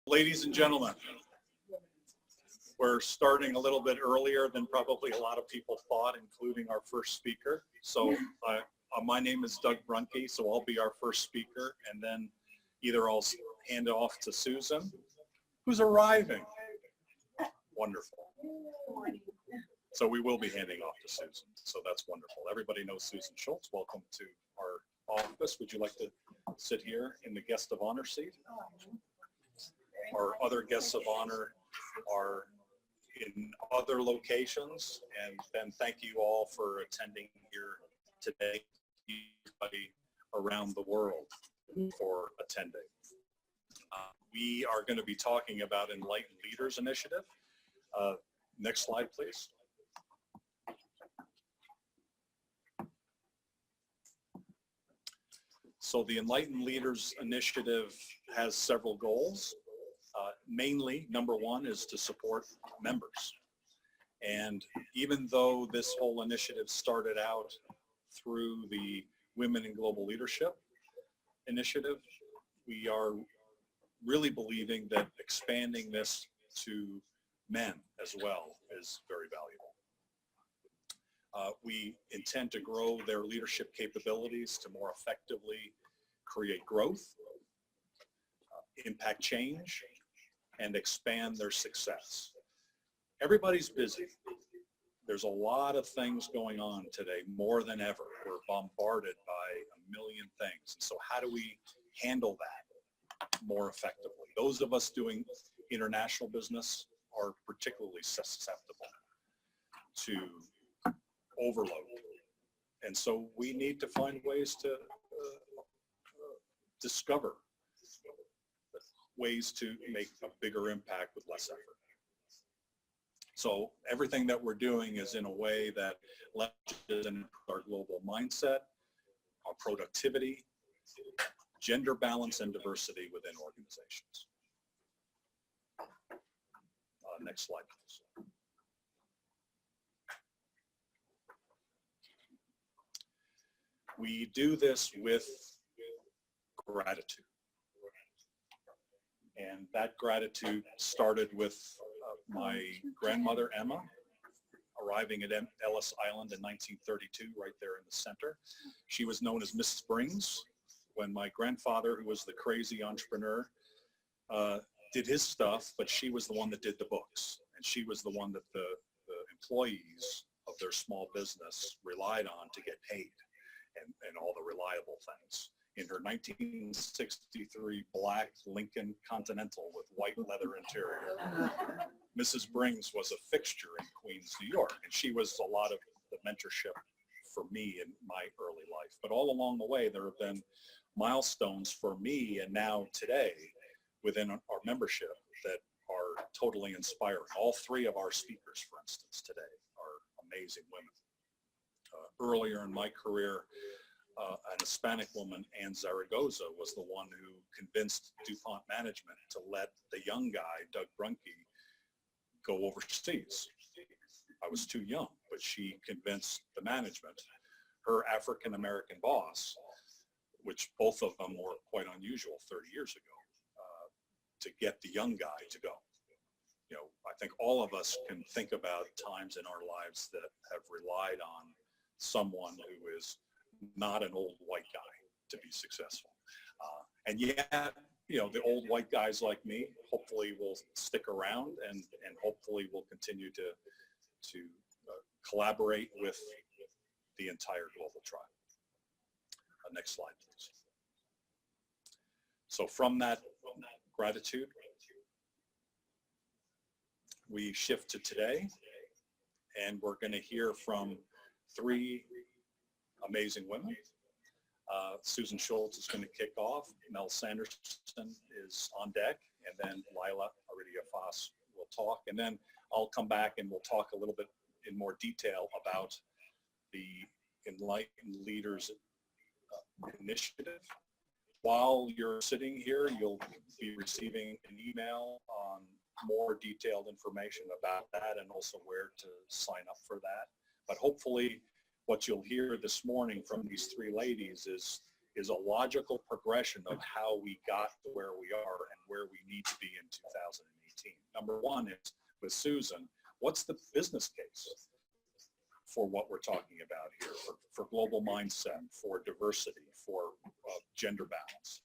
Ladies and gentlemen, we're starting a little bit earlier than probably a lot of people thought, including our first speaker. So my name is Doug Brunke, so I'll be our first speaker, and then either I'll hand it off to Susan, who's arriving. Wonderful. So we will be handing off to Susan, so that's wonderful. Everybody knows Susan Schultz. Welcome to our office. Would you like to sit here in the guest of honor seat? Our other guests of honor are in other locations, and then thank you all for attending here today, everybody around the world for attending. We are going to be talking about Enlightened Leaders Initiative. Next slide, please. So the Enlightened Leaders Initiative has several goals. Mainly, number one is to support members. And even though this whole initiative started out through the Women in Global Leadership initiative, we are really believing that expanding this to men as well is very valuable. We intend to grow their leadership capabilities to more effectively create growth, impact change, and expand their success. Everybody's busy. There's a lot of things going on today, more than ever. We're bombarded by a million things. And so how do we handle that more effectively? Those of us doing international business are particularly susceptible to overload. And so we need to find ways to discover ways to make a bigger impact with less effort. So everything that we're doing is in a way that leverages our global mindset, our productivity, gender balance, and diversity within organizations. Next slide, please. We do this with gratitude. And that gratitude started with my grandmother, Emma, arriving at Ellis Island in 1932, right there in the center. She was known as Miss Springs when my grandfather, who was the crazy entrepreneur, did his stuff, but she was the one that did the books. And she was the one that the employees of their small business relied on to get paid and all the reliable things. In her 1963 black Lincoln Continental with white leather interior, Mrs. Brings was a fixture in Queens, New York, and she was a lot of the mentorship for me in my early life. But all along the way, there have been milestones for me and now today within our membership that are totally inspiring. All three of our speakers, for instance, today are amazing women. Earlier in my career, an Hispanic woman, Ann Zaragoza, was the one who convinced DuPont management to let the young guy, Doug Brunke, go overseas. I was too young, but she convinced the management. Her African-American boss, which both of them were quite unusual 30 years ago, to get the young guy to go. You know, I think all of us can think about times in our lives that have relied on someone who is not an old white guy to be successful. And yet, you know, the old white guys like me hopefully will stick around and hopefully will continue to collaborate with the entire global tribe. Next slide, please. So from that gratitude, we shift to today, and we're going to hear from three amazing women. Susan Schultz is going to kick off. Mel Sanderson is on deck, and then Leila, Aridi, Afas will talk, and then I'll come back and we'll talk a little bit in more detail about the Enlightened Leaders Initiative. While you're sitting here, you'll be receiving an email on more detailed information about that and also where to sign up for that. But hopefully what you'll hear this morning from these three ladies is is a logical progression of how we got to where we are and where we need to be in 2018. Number one is with Susan, what's the business case for what we're talking about here, for global mindset, for diversity, for gender balance?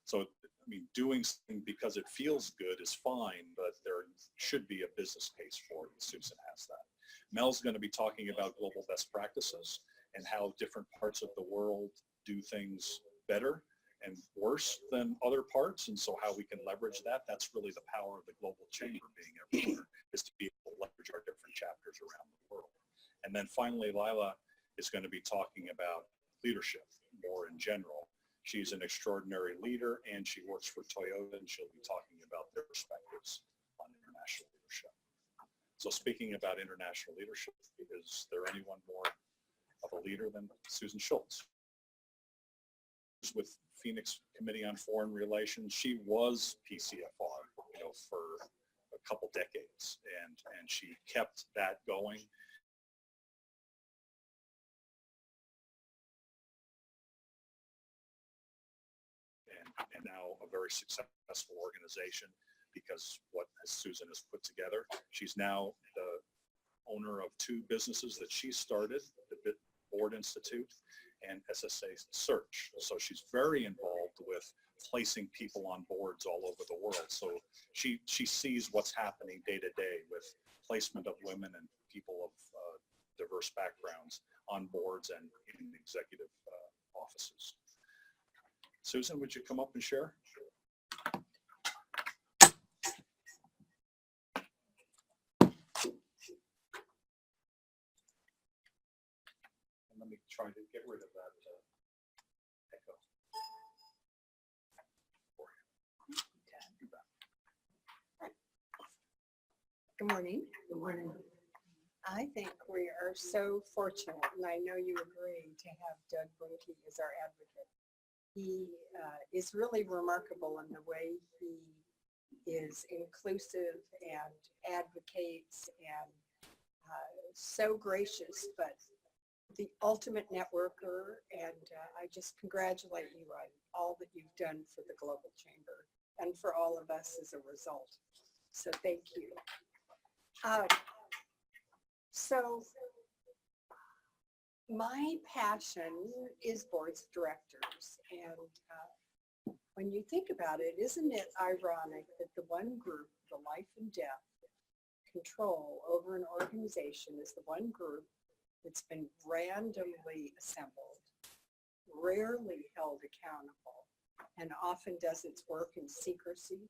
So, I mean, doing something because it feels good is fine, but there should be a business case for it. Susan has that. Mel's going to be talking about global best practices and how different parts of the world do things better and worse than other parts, and so how we can leverage that. That's really the power of the global chamber being everywhere, is to be able to leverage our different chapters around the world. And then finally, Leila is going to be talking about leadership more in general. She's an extraordinary leader, and she works for Toyota, and she'll be talking about their perspectives on international leadership. So speaking about international leadership, is there anyone more of a leader than Susan Schultz? With Phoenix Committee on Foreign Relations, she was PCFR, for a couple decades, and she kept that going. And now a very successful organization because what Susan has put together. She's now the owner of two businesses that she started, the Board Institute and SSA Search. So she's very involved with placing people on boards all over the world. So she sees what's happening day to day with placement of women and people of diverse backgrounds on boards and in executive offices. Susan, would you come up and share? Let me try to get rid of that echo. Good morning. Good morning. I think we are so fortunate, and I know you agree, to have Doug Blinke as our advocate. He is really remarkable in the way he is inclusive and advocates and so gracious, but the ultimate networker, and I just congratulate you on all that you've done for the Global Chamber and for all of us as a result. So thank you. So my passion is boards of directors, and when you think about it, isn't it ironic that the one group, the life and death control over an organization, is the one group that's been randomly assembled, rarely held accountable, and often does its work in secrecy?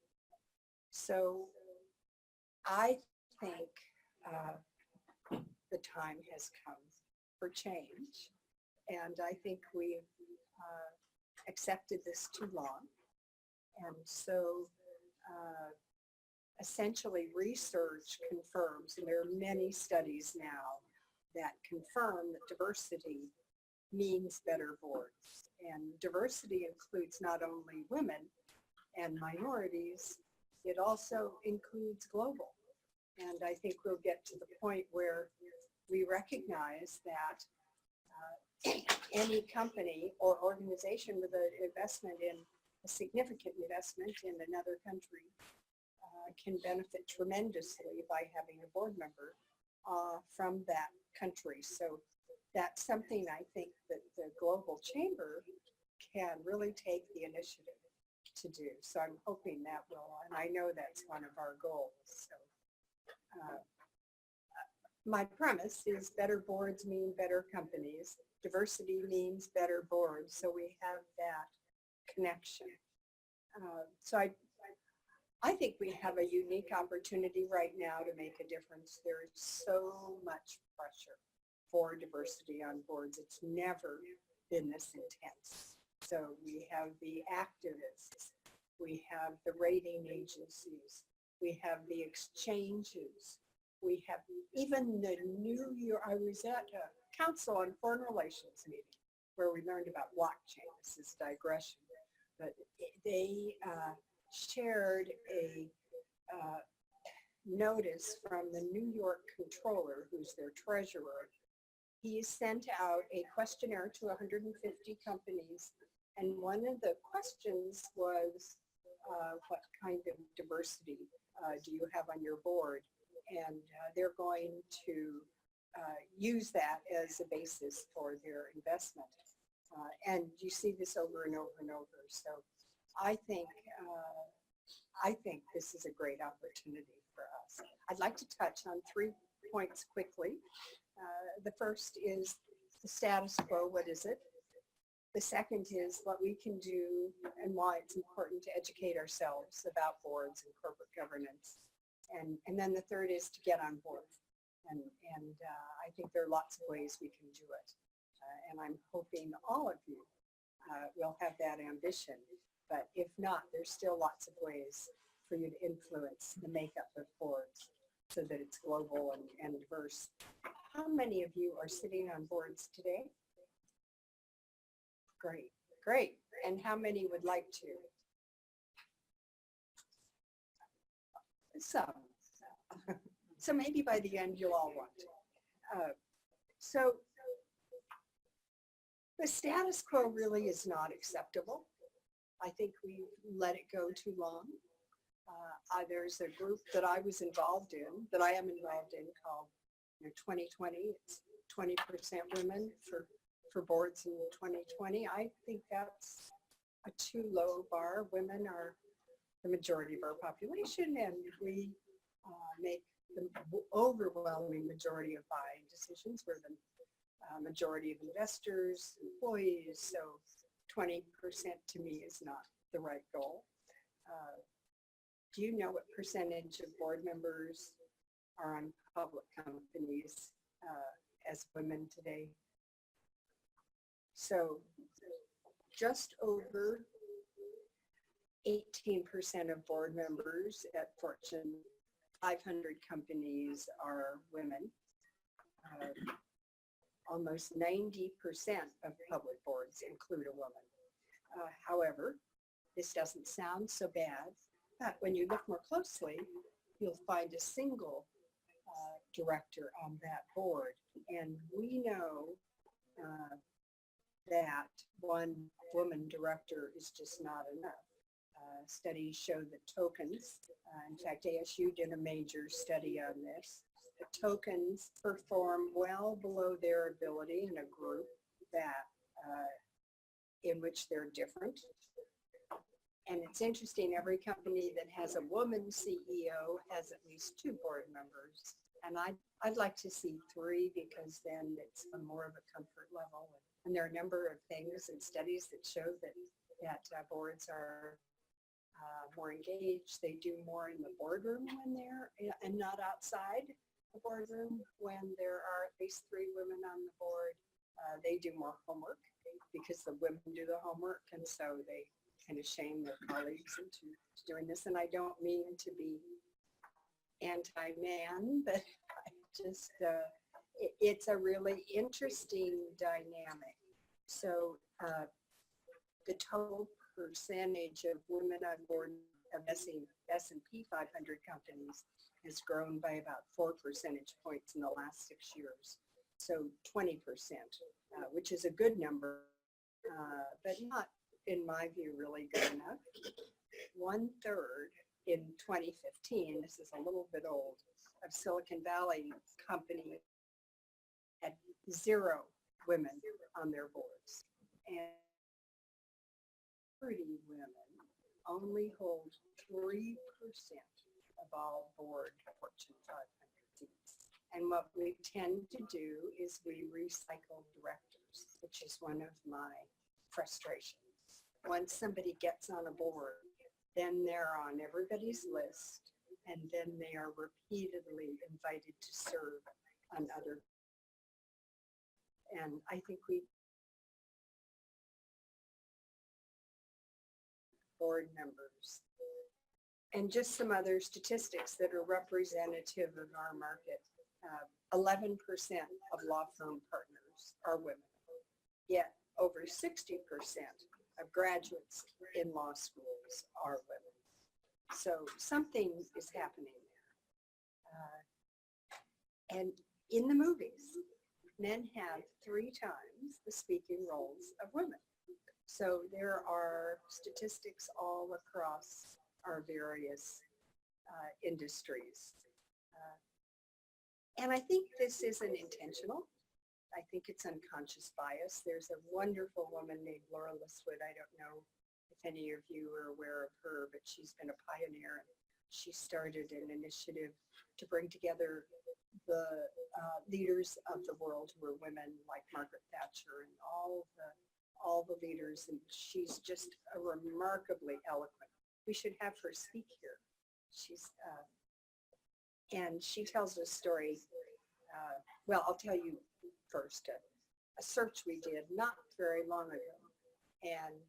So I think the time has come for change, and I think we've accepted this too long. And so essentially research confirms, and there are many studies now that confirm that diversity means better boards. And diversity includes not only women and minorities, it also includes global. And I think we'll get to the point where we recognize that any company or organization with an investment in a significant investment in another country can benefit tremendously by having a board member from that country. So that's something I think that the Global Chamber can really take the initiative to do. So I'm hoping that will, and I know that's one of our goals. So my premise is better boards mean better companies. Diversity means better boards. So we have that connection. So I think we have a unique opportunity right now to make a difference. There is so much pressure for diversity on boards. It's never been this intense. So we have the activists, we have the rating agencies, we have the exchanges, we have even the New York, I was at a Council on Foreign Relations meeting where we learned about blockchain. This is digression, but they shared a notice from the New York controller, who's their treasurer, he sent out a questionnaire to 150 companies, and one of the questions was, what kind of diversity do you have on your board? And they're going to use that as a basis for their investment. And you see this over and over and over. So I think this is a great opportunity for us. I'd like to touch on 3 points quickly. The first is the status quo. What is it? The second is what we can do and why it's important to educate ourselves about boards and corporate governance. And then the third is to get on board. And I think there are lots of ways we can do it. And I'm hoping all of you will have that ambition. But if not, there's still lots of ways for you to influence the makeup of boards so that it's global and diverse. How many of you are sitting on boards today? Great, great. And how many would like to? Some. So maybe by the end you'll all want to. So the status quo really is not acceptable. I think we've let it go too long. There's a group that I was involved in, that I am involved in, called 2020. It's 20% women for boards in 2020. I think that's a too low bar. Women are the majority of our population, and we make the overwhelming majority of buying decisions. We're the majority of investors, employees, so 20% to me is not the right goal. Do you know what percentage of board members are on public companies as women today? So just over 18% of board members at Fortune 500 companies are women. Almost 90% of public boards include a woman. However, this doesn't sound so bad, but when you look more closely, you'll find a single director on that board. And we know that one woman director is just not enough. Studies show that tokens, in fact, ASU did a major study on this, the tokens perform well below their ability in a group that in which they're different. And it's interesting, every company that has a woman CEO has at least 2 board members. And I'd like to see 3, because then it's a more of a comfort level. And there are a number of things and studies that show that boards are more engaged. They do more in the boardroom when they're, and not outside the boardroom when there are at least 3 women on the board. They do more homework because the women do the homework, and so they kind of shame their colleagues into doing this. And I don't mean to be anti-man, but I just, it's a really interesting dynamic. So the total percentage of women on board of S&P 500 companies has grown by about 4 percentage points in the last 6 years. So 20%, which is a good number, but not, in my view, really good enough. 1/3 in 2015, this is a little bit old, of Silicon Valley company had 0 women on their boards. And 30 women only hold 3% of all board Fortune 500 seats. And what we tend to do is we recycle directors, which is one of my frustrations. Once somebody gets on a board, then they're on everybody's list, and then they are repeatedly invited to serve on other. And I think we board members. And just some other statistics that are representative of our market. 11% of law firm partners are women, yet over 60% of graduates in law schools are women. So something is happening there. And in the movies, men have 3 times the speaking roles of women. So there are statistics all across our various industries. And I think this isn't intentional. I think it's unconscious bias. There's a wonderful woman named Laura Liswood. I don't know if any of you are aware of her, but she's been a pioneer. She started an initiative to bring together the leaders of the world who were women, like Margaret Thatcher and all the leaders. And she's just a remarkably eloquent. We should have her speak here. And she tells a story. Well, I'll tell you first. A search we did not very long ago, and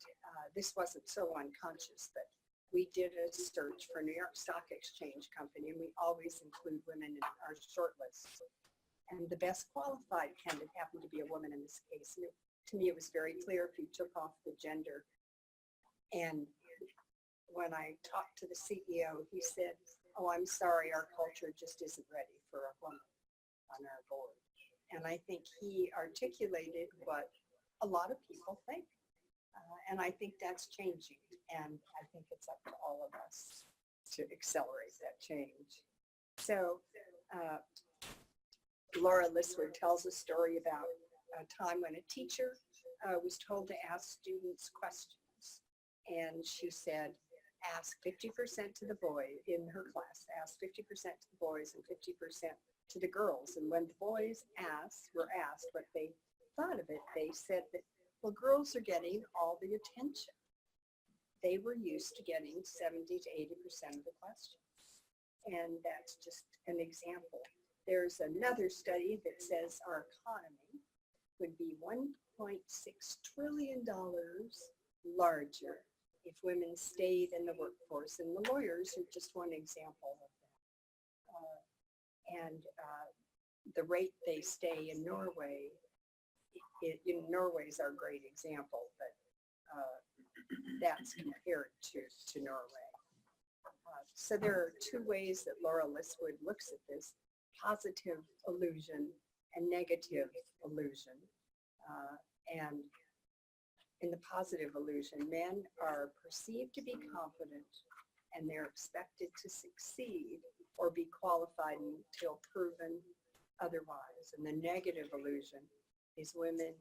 this wasn't so unconscious, but we did a search for New York Stock Exchange Company, and we always include women in our shortlist. And the best qualified candidate happened to be a woman in this case. And to me, it was very clear if you took off the gender. And when I talked to the CEO, he said, "Oh, I'm sorry, our culture just isn't ready for a woman on our board." And I think he articulated what a lot of people think. And I think that's changing. And I think it's up to all of us to accelerate that change. So Laura Liswood tells a story about a time when a teacher was told to ask students questions. And she said, ask 50% to the boy in her class, ask 50% to the boys and 50% to the girls. And when the boys were asked what they thought of it, they said that, well, girls are getting all the attention. They were used to getting 70 to 80% of the questions. And that's just an example. There's another study that says our economy would be $1.6 trillion larger if women stayed in the workforce. And the lawyers are just one example of that. The rate they stay in Norway, Norway's our great example, but that's compared to Norway. So there are 2 ways that Laura Liswood looks at this: positive illusion and negative illusion. And in the positive illusion, men are perceived to be competent and they're expected to succeed or be qualified until proven otherwise. And the negative illusion is women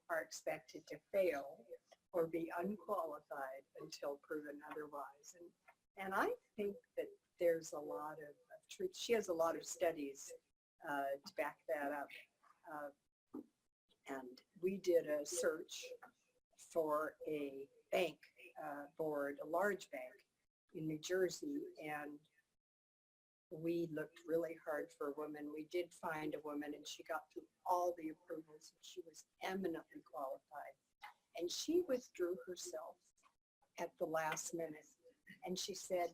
are expected to fail or be unqualified until proven otherwise. And I think that there's a lot of truth. She has a lot of studies to back that up. And we did a search for a bank board, a large bank in New Jersey, and we looked really hard for a woman. We did find a woman, and she got through all the approvals, and she was eminently qualified. And she withdrew herself at the last minute. And she said,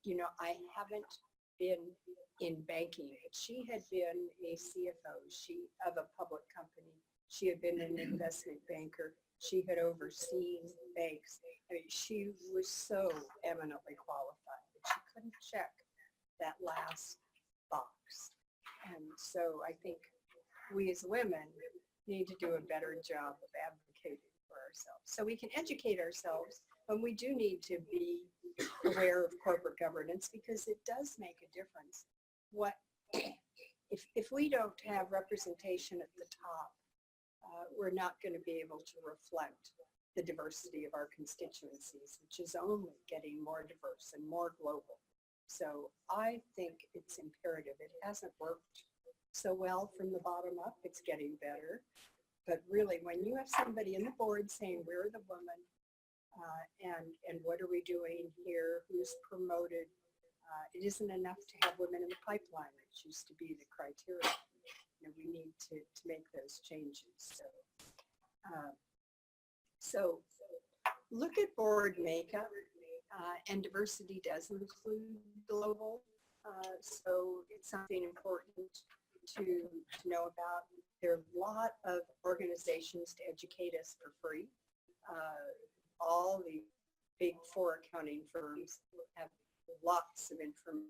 you know, I haven't been in banking. She had been a CFO of a public company. She had been an investment banker. She had overseen banks. I mean, she was so eminently qualified, but she couldn't check that last box. And so I think we as women need to do a better job of advocating for ourselves. So we can educate ourselves, but we do need to be aware of corporate governance, because it does make a difference. If we don't have representation at the top, we're not going to be able to reflect the diversity of our constituencies, which is only getting more diverse and more global. So I think it's imperative. It hasn't worked so well from the bottom up. It's getting better. But really, when you have somebody in the board saying, we're the woman, and what are we doing here, who's promoted, it isn't enough to have women in the pipeline, which used to be the criteria. You know, we need to make those changes. So look at board makeup, and diversity does include global. So it's something important to know about. There are a lot of organizations to educate us for free. All the big 4 accounting firms have lots of information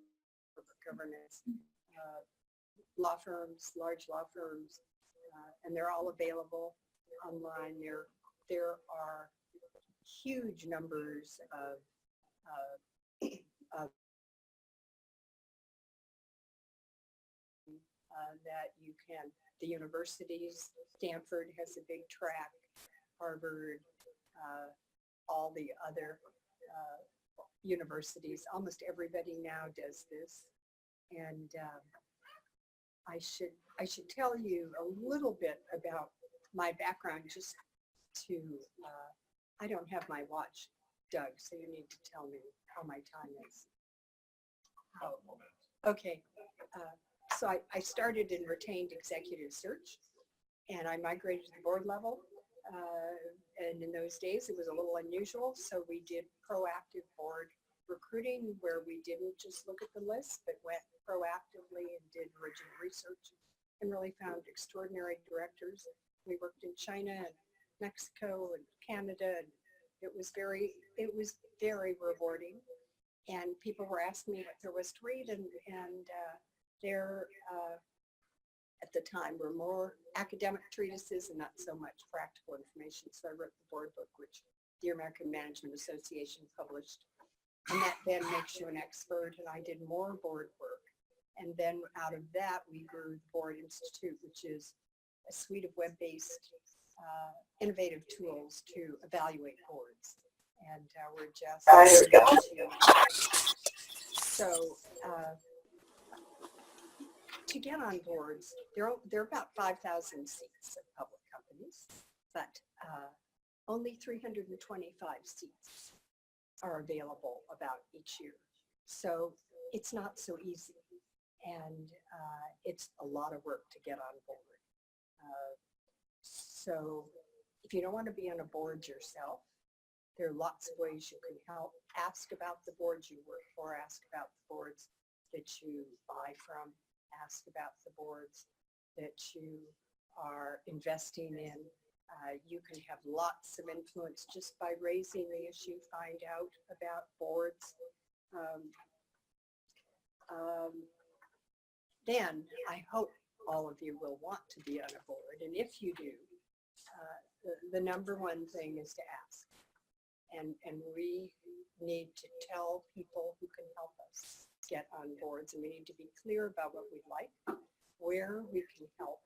for governance. Law firms, large law firms, and they're all available online. There are huge numbers of that you can, the universities, Stanford has a big track, Harvard, all the other universities, almost everybody now does this. And I should tell you a little bit about my background, just to, I don't have my watch, Doug, so you need to tell me how my time is. Okay, so I started in retained executive search, and I migrated to the board level. And in those days, it was a little unusual, so we did proactive board recruiting, where we didn't just look at the list, but went proactively and did original research and really found extraordinary directors. We worked in China and Mexico and Canada, and it was very rewarding. And people were asking me what there was to read, and there at the time were more academic treatises and not so much practical information. So I wrote the board book, which the American Management Association published. And that then makes you an expert, and I did more board work. And then out of that, we grew the Board Institute, which is a suite of web-based innovative tools to evaluate boards. And we're just so to get on boards, there are about 5,000 seats at public companies, but only 325 seats are available about each year. So it's not so easy, and it's a lot of work to get on board. So if you don't want to be on a board yourself, there are lots of ways you can help. Ask about the boards you work for, ask about the boards that you buy from, ask about the boards that you are investing in. You can have lots of influence just by raising the issue, find out about boards. Then I hope all of you will want to be on a board. And if you do, the number one thing is to ask. And we need to tell people who can help us get on boards, and we need to be clear about what we'd like, where we can help.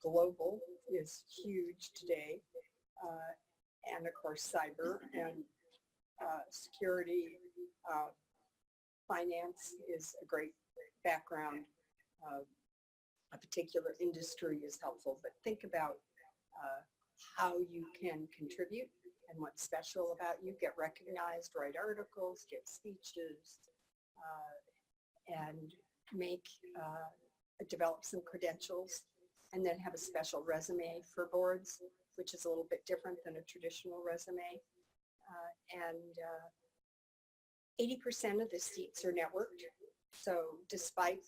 Global is huge today, and of course cyber and security, finance is a great background. A particular industry is helpful, but think about how you can contribute and what's special about you. Get recognized, write articles, give speeches, and develop some credentials, and then have a special resume for boards, which is a little bit different than a traditional resume. And 80% of the seats are networked. So despite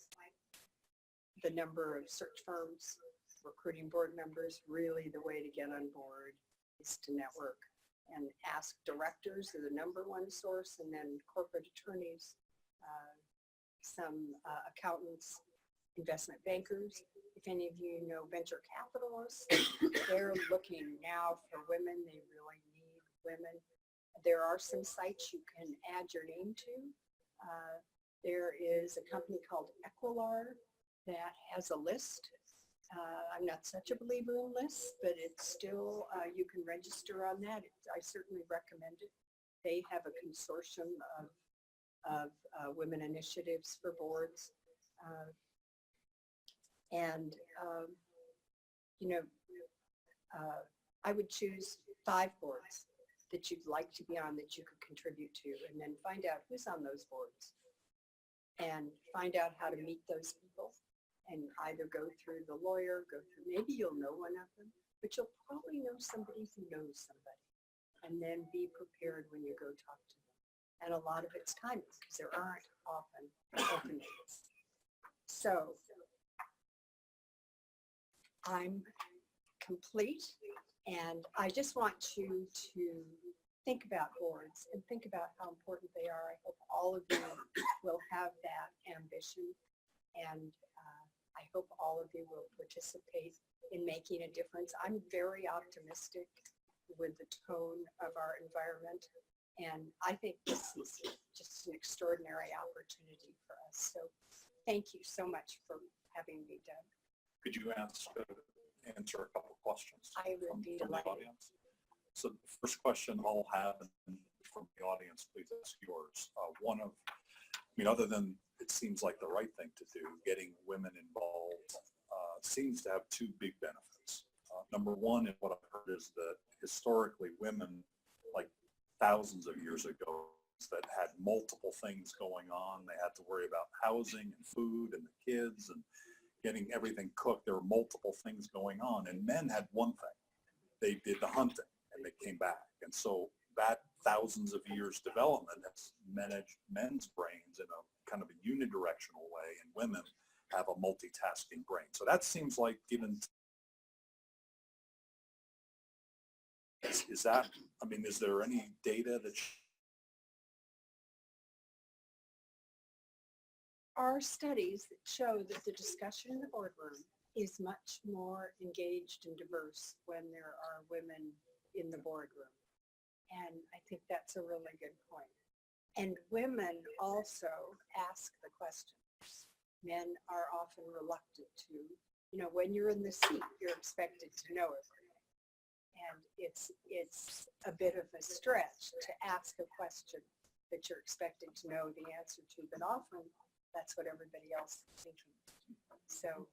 the number of search firms recruiting board members, really the way to get on board is to network and ask. Directors are the number one source, and then corporate attorneys, some accountants, investment bankers. If any of you know venture capitalists, they're looking now for women. They really need women. There are some sites you can add your name to. There is a company called Equilar that has a list. I'm not such a believer in lists, but it's still, you can register on that. I certainly recommend it. They have a consortium of women initiatives for boards. I would choose 5 boards that you'd like to be on, that you could contribute to, and then find out who's on those boards and find out how to meet those people, and either go through the lawyer, maybe you'll know one of them, but you'll probably know somebody who knows somebody, and then be prepared when you go talk to them. And a lot of it's timing, because there aren't often openings. So I'm complete, and I just want you to think about boards and think about how important they are. I hope all of you will have that ambition, and I hope all of you will participate in making a difference. I'm very optimistic with the tone of our environment, and I think this is just an extraordinary opportunity for us. So thank you so much for having me, Doug. Could you answer a couple of questions I would be from the delighted. audience? So the first question I'll have from the audience, please ask yours. Other than it seems like the right thing to do, getting women involved seems to have two big benefits. Number one, and what I've heard is that historically women, like thousands of years ago, that had multiple things going on. They had to worry about housing and food and the kids and getting everything cooked. There were multiple things going on, and men had one thing. They did the hunting and they came back. And so that thousands of years development has managed men's brains in a kind of a unidirectional way, and women have a multitasking brain. So that seems like given. Is there any data that are studies that show that the discussion in the boardroom is much more engaged and diverse when there are women in the boardroom. And I think that's a really good point. And women also ask the questions. Men are often reluctant to, when you're in the seat, you're expected to know everything. And it's a bit of a stretch to ask a question that you're expected to know the answer to, but often that's what everybody else is thinking. So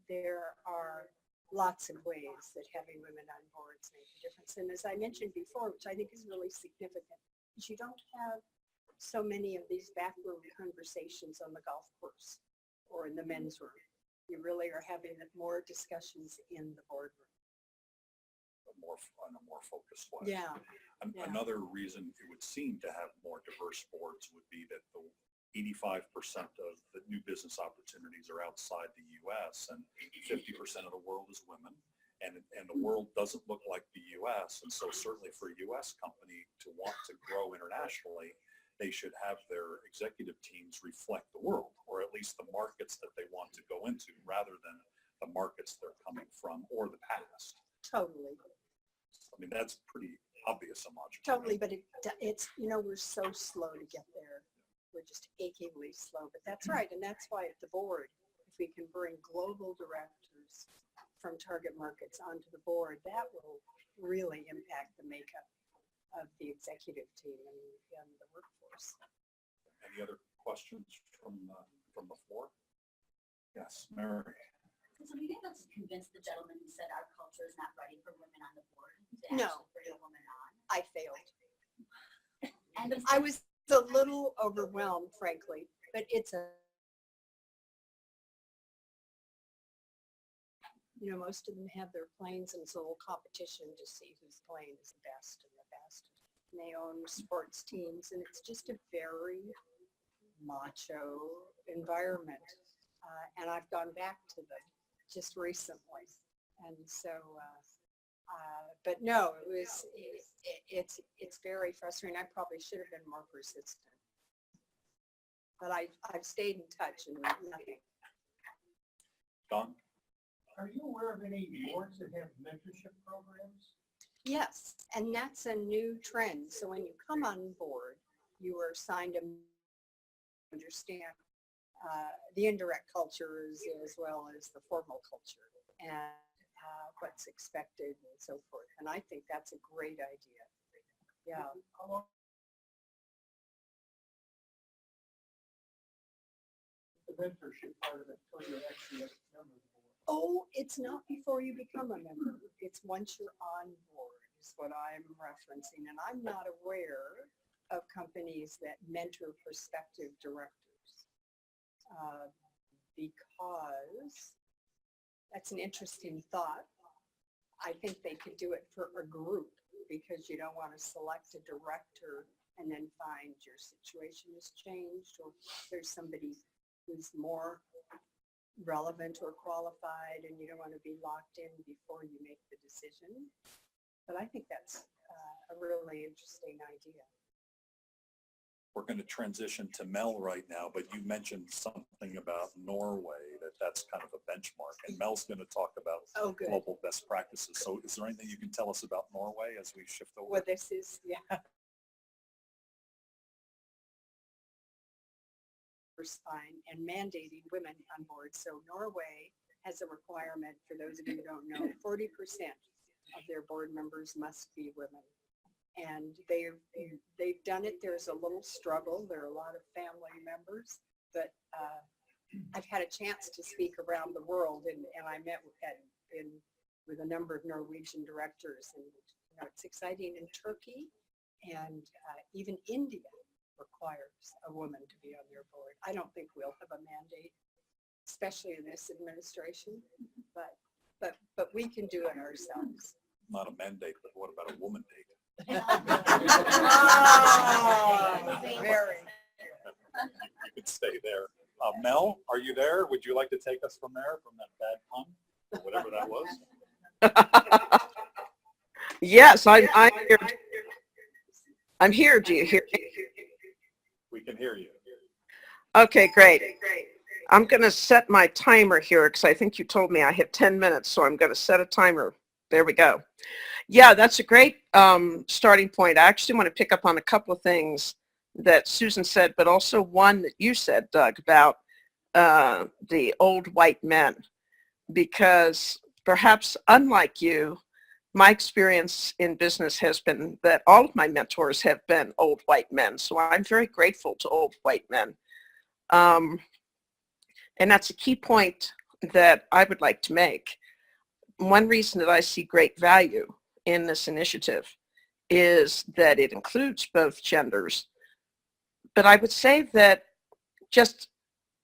there are lots of ways that having women on boards make a difference. And as I mentioned before, which I think is really significant, is you don't have so many of these backroom conversations on the golf course or in the men's room. You really are having more discussions in the boardroom. on a more focused way? Yeah. Another reason it would seem to have more diverse boards would be that the 85% of the new business opportunities are outside the U.S. and 50% of the world is women, and the world doesn't look like the U.S. And so certainly for a U.S. company to want to grow internationally, they should have their executive teams reflect the world, or at least the markets that they want to go into, rather than the markets they're coming from or the past. Totally. That's pretty obvious and logical. Totally, but it's, we're so slow to get there. We're just achingly slow, but that's right. And that's why at the board, if we can bring global directors from target markets onto the board, that will really impact the makeup of the executive team and the workforce. Any other questions from the floor? Yes, Mary. So we didn't convince the gentleman who said our culture is not ready for women on the board to No. actually bring a woman on. I failed. And I was a little overwhelmed, frankly, but it's most of them have their planes, and it's a little competition to see whose plane is the best and the best. And they own sports teams, and it's just a very macho environment. And I've gone back to them just recently. And so, but no, it's very frustrating. I probably should have been more persistent. But I've stayed in touch and nothing. Don? Are you aware of any boards that have mentorship programs? Yes, and that's a new trend. So when you come on board, you are assigned to understand the indirect cultures as well as the formal culture and what's expected and so forth. And I think that's a great idea. Yeah. How long? The mentorship part of it until you're actually a member of the board. Oh, it's not before you become a member. It's once you're on board is what I'm referencing. And I'm not aware of companies that mentor prospective directors because that's an interesting thought. I think they could do it for a group because you don't want to select a director and then find your situation has changed or there's somebody who's more relevant or qualified and you don't want to be locked in before you make the decision. But I think that's a really interesting idea. We're going to transition to Mel right now, but you mentioned something about Norway that that that's kind of a benchmark. And Mel's going to talk about Oh, good. global best practices. So is there anything you can tell us about Norway as we shift over? Well, this is, yeah. Fine, and mandating women on board. So Norway has a requirement, for those of you who don't know, 40% of their board members must be women. And they've done it. There's a little struggle. There are a lot of family members, but I've had a chance to speak around the world, and I met with a number of Norwegian directors, and it's exciting in Turkey, and even India requires a woman to be on their board. I don't think we'll have a mandate, especially in this administration, but we can do it ourselves. Not a mandate, but what about a woman date? Very. You could stay there. Mel, are you there? Would you like to take us from there, from that bad pun, or whatever that was? Yes, I'm here. I'm here. Do you hear me? We can hear you. Okay, great. I'm going to set my timer here because I think you told me I had 10 minutes, so I'm going to set a timer. There we go. Yeah, that's a great starting point. I actually want to pick up on a couple of things that Susan said, but also one that you said, Doug, about the old white men, because perhaps unlike you, my experience in business has been that all of my mentors have been old white men. So I'm very grateful to old white men. And that's a key point that I would like to make. One reason that I see great value in this initiative is that it includes both genders. But I would say that just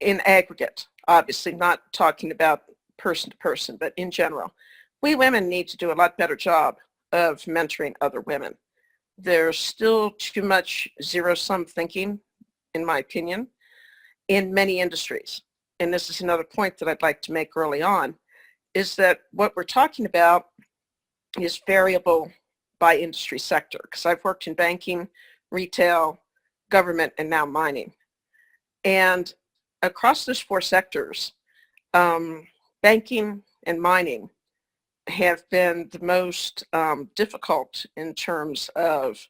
in aggregate, obviously not talking about person to person, but in general, we women need to do a lot better job of mentoring other women. There's still too much zero-sum thinking, in my opinion, in many industries. And this is another point that I'd like to make early on, is that what we're talking about is variable by industry sector, because I've worked in banking, retail, government, and now mining. And across those four sectors, banking and mining have been the most difficult in terms of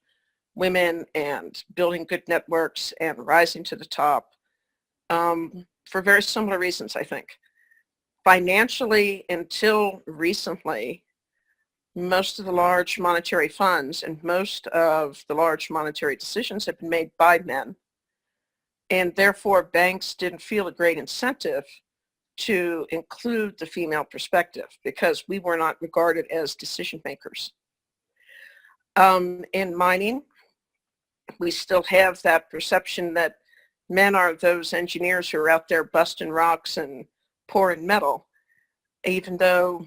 women and building good networks and rising to the top for very similar reasons, I think. Financially, until recently, most of the large monetary funds and most of the large monetary decisions have been made by men. And therefore, banks didn't feel a great incentive to include the female perspective because we were not regarded as decision makers. In mining, we still have that perception that men are those engineers who are out there busting rocks and pouring metal, even though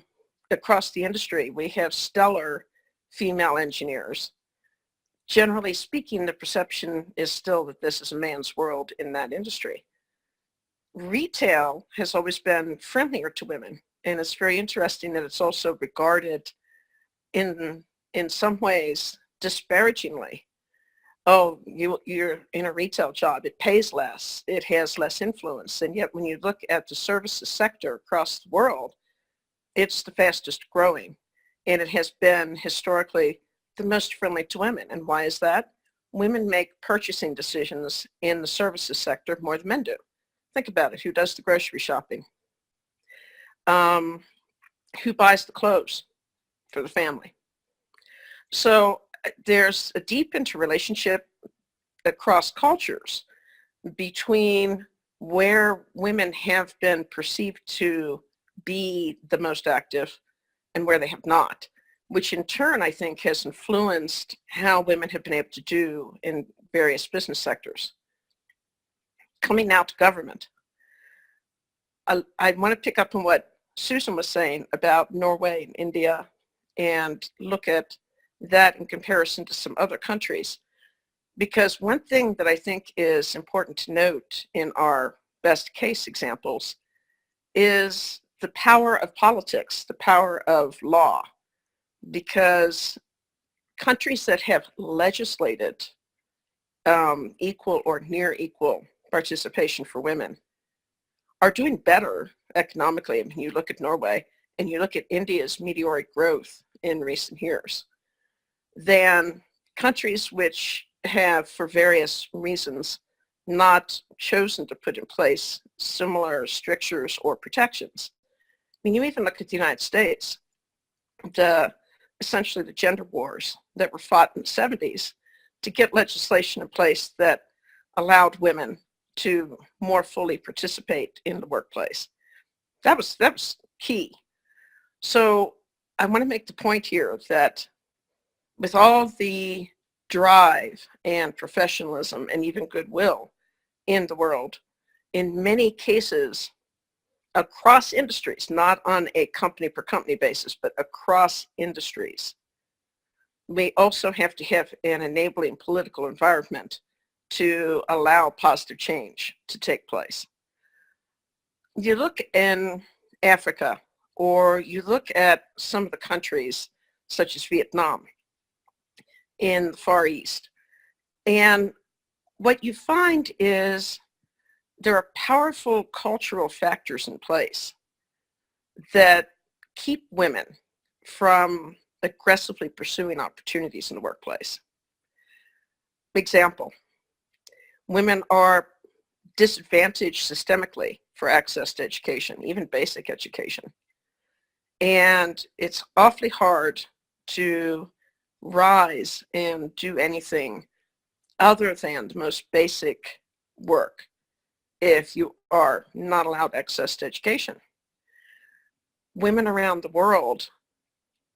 across the industry we have stellar female engineers. Generally speaking, the perception is still that this is a man's world in that industry. Retail has always been friendlier to women, and it's very interesting that it's also regarded in some ways disparagingly. Oh, you're in a retail job, it pays less, it has less influence, and yet when you look at the services sector across the world, it's the fastest growing, and it has been historically the most friendly to women. And why is that? Women make purchasing decisions in the services sector more than men do. Think about it. Who does the grocery shopping? Who buys the clothes for the family? So there's a deep interrelationship across cultures between where women have been perceived to be the most active and where they have not, which in turn I think has influenced how women have been able to do in various business sectors. Coming now to government, I want to pick up on what Susan was saying about Norway and India and look at that in comparison to some other countries. Because one thing that I think is important to note in our best case examples is the power of politics, the power of law. Because countries that have legislated equal or near equal participation for women are doing better economically. I mean, you look at Norway and you look at India's meteoric growth in recent years, than countries which have, for various reasons, not chosen to put in place similar strictures or protections. I mean, you even look at the United States, essentially the gender wars that were fought in the 70s to get legislation in place that allowed women to more fully participate in the workplace. That was key. So I want to make the point here that with all the drive and professionalism and even goodwill in the world, in many cases across industries, not on a company per company basis, but across industries, we also have to have an enabling political environment to allow positive change to take place. You look in Africa, or you look at some of the countries such as Vietnam in the Far East, and what you find is there are powerful cultural factors in place that keep women from aggressively pursuing opportunities in the workplace. Example, women are disadvantaged systemically for access to education, even basic education. And it's awfully hard to rise and do anything other than the most basic work if you are not allowed access to education. Women around the world,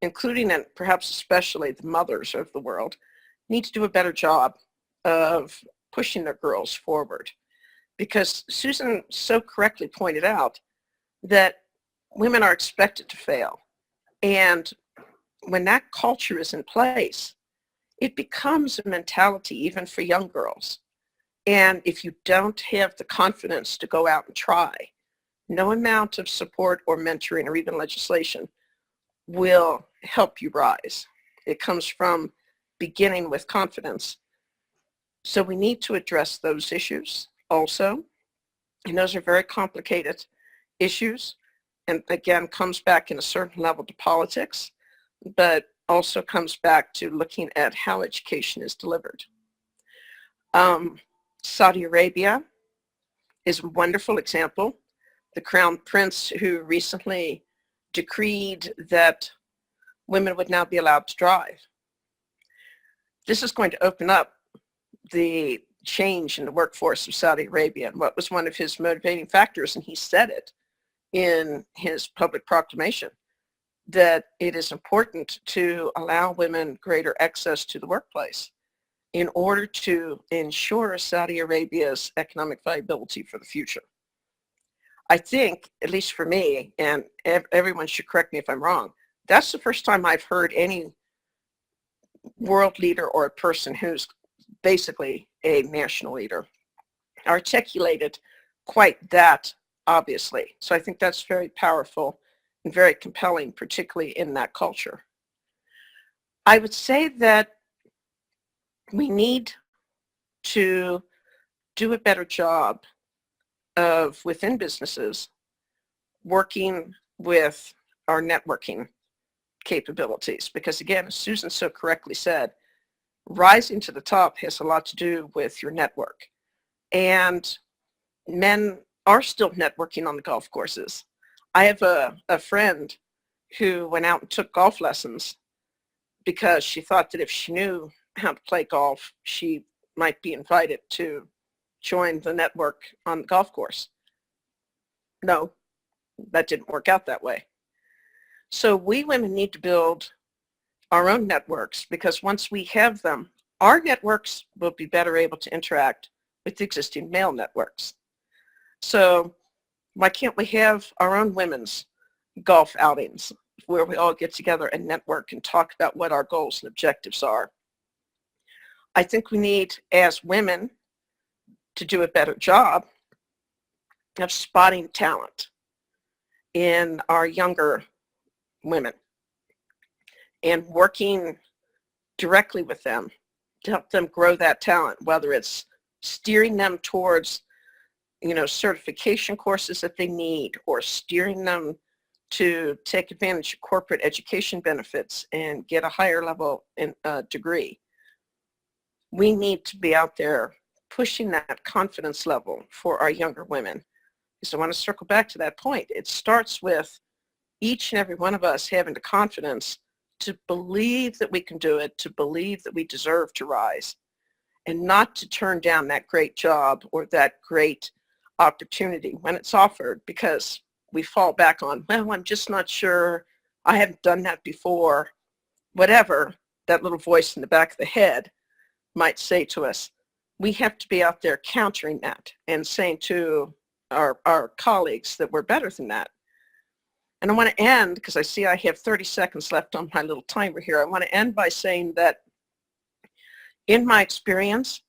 including and perhaps especially the mothers of the world, need to do a better job of pushing their girls forward. Because Susan so correctly pointed out that women are expected to fail. And when that culture is in place, it becomes a mentality even for young girls. And if you don't have the confidence to go out and try, no amount of support or mentoring or even legislation will help you rise. It comes from beginning with confidence. So we need to address those issues also. And those are very complicated issues. And again, comes back in a certain level to politics, but also comes back to looking at how education is delivered. Saudi Arabia is a wonderful example. The Crown Prince, who recently decreed that women would now be allowed to drive. This is going to open up the change in the workforce of Saudi Arabia, and what was one of his motivating factors, and he said it in his public proclamation, that it is important to allow women greater access to the workplace in order to ensure Saudi Arabia's economic viability for the future. I think, at least for me, and everyone should correct me if I'm wrong, that's the first time I've heard any world leader or a person who's basically a national leader articulated quite that obviously. So I think that's very powerful and very compelling, particularly in that culture. I would say that we need to do a better job of, within businesses, working with our networking capabilities. Because again, as Susan so correctly said, rising to the top has a lot to do with your network. And men are still networking on the golf courses. I have a friend who went out and took golf lessons because she thought that if she knew how to play golf, she might be invited to join the network on the golf course. No, that didn't work out that way. So we women need to build our own networks, because once we have them, our networks will be better able to interact with the existing male networks. So why can't we have our own women's golf outings where we all get together and network and talk about what our goals and objectives are? I think we need, as women, to do a better job of spotting talent in our younger women and working directly with them to help them grow that talent, whether it's steering them towards certification courses that they need, or steering them to take advantage of corporate education benefits and get a higher level degree. We need to be out there pushing that confidence level for our younger women. So I want to circle back to that point. It starts with each and every one of us having the confidence to believe that we can do it, to believe that we deserve to rise, and not to turn down that great job or that great opportunity when it's offered, because we fall back on, well, I'm just not sure, I haven't done that before, whatever that little voice in the back of the head might say to us. We have to be out there countering that and saying to our colleagues that we're better than that. And I want to end, because I see I have 30 seconds left on my little timer here. I want to end by saying that in my experience,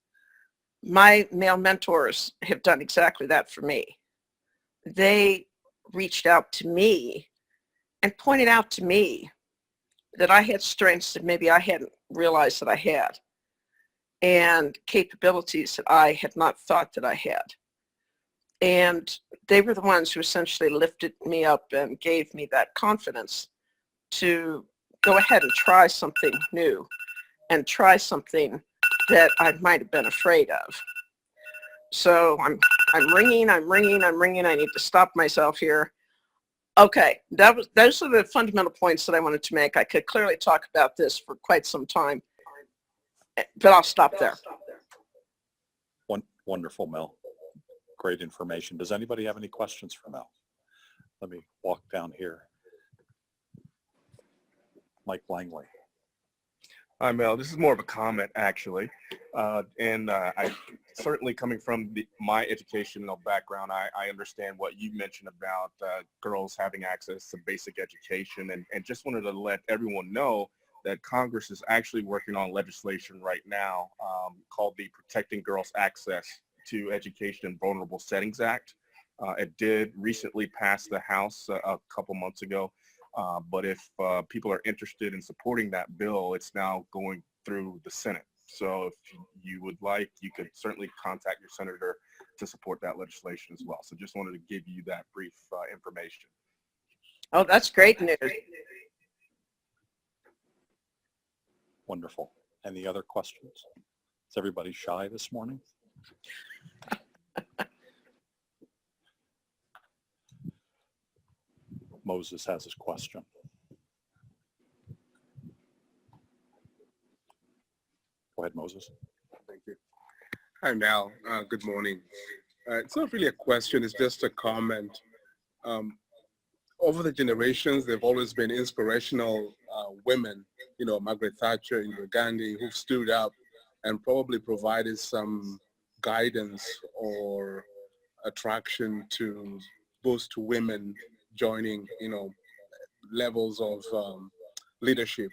my male mentors have done exactly that for me. They reached out to me and pointed out to me that I had strengths that maybe I hadn't realized that I had, and capabilities that I had not thought that I had. And they were the ones who essentially lifted me up and gave me that confidence to go ahead and try something new and try something that I might have been afraid of. So I'm ringing. I need to stop myself here. Okay, those are the fundamental points that I wanted to make. I could clearly talk about this for quite some time, but I'll stop there. Wonderful, Mel. Great information. Does anybody have any questions for Mel? Let me walk down here. Mike Langley. Hi, Mel. This is more of a comment, actually. I certainly, coming from my educational background, I understand what you mentioned about girls having access to basic education, and just wanted to let everyone know that Congress is actually working on legislation right now called the Protecting Girls' Access to Education in Vulnerable Settings Act. It did recently pass the House a couple months ago. But if people are interested in supporting that bill, it's now going through the Senate. So if you would like, you could certainly contact your senator to support that legislation as well. So just wanted to give you that brief information. Oh, that's great news. Wonderful. Any other questions? Is everybody shy this morning? Moses has his question. Go ahead, Moses. Thank you. Hi, Mel. Good morning. It's not really a question, it's just a comment. Over the generations, there have always been inspirational women, Margaret Thatcher, Indira Gandhi, who've stood up and probably provided some guidance or attraction to boost women joining, levels of leadership.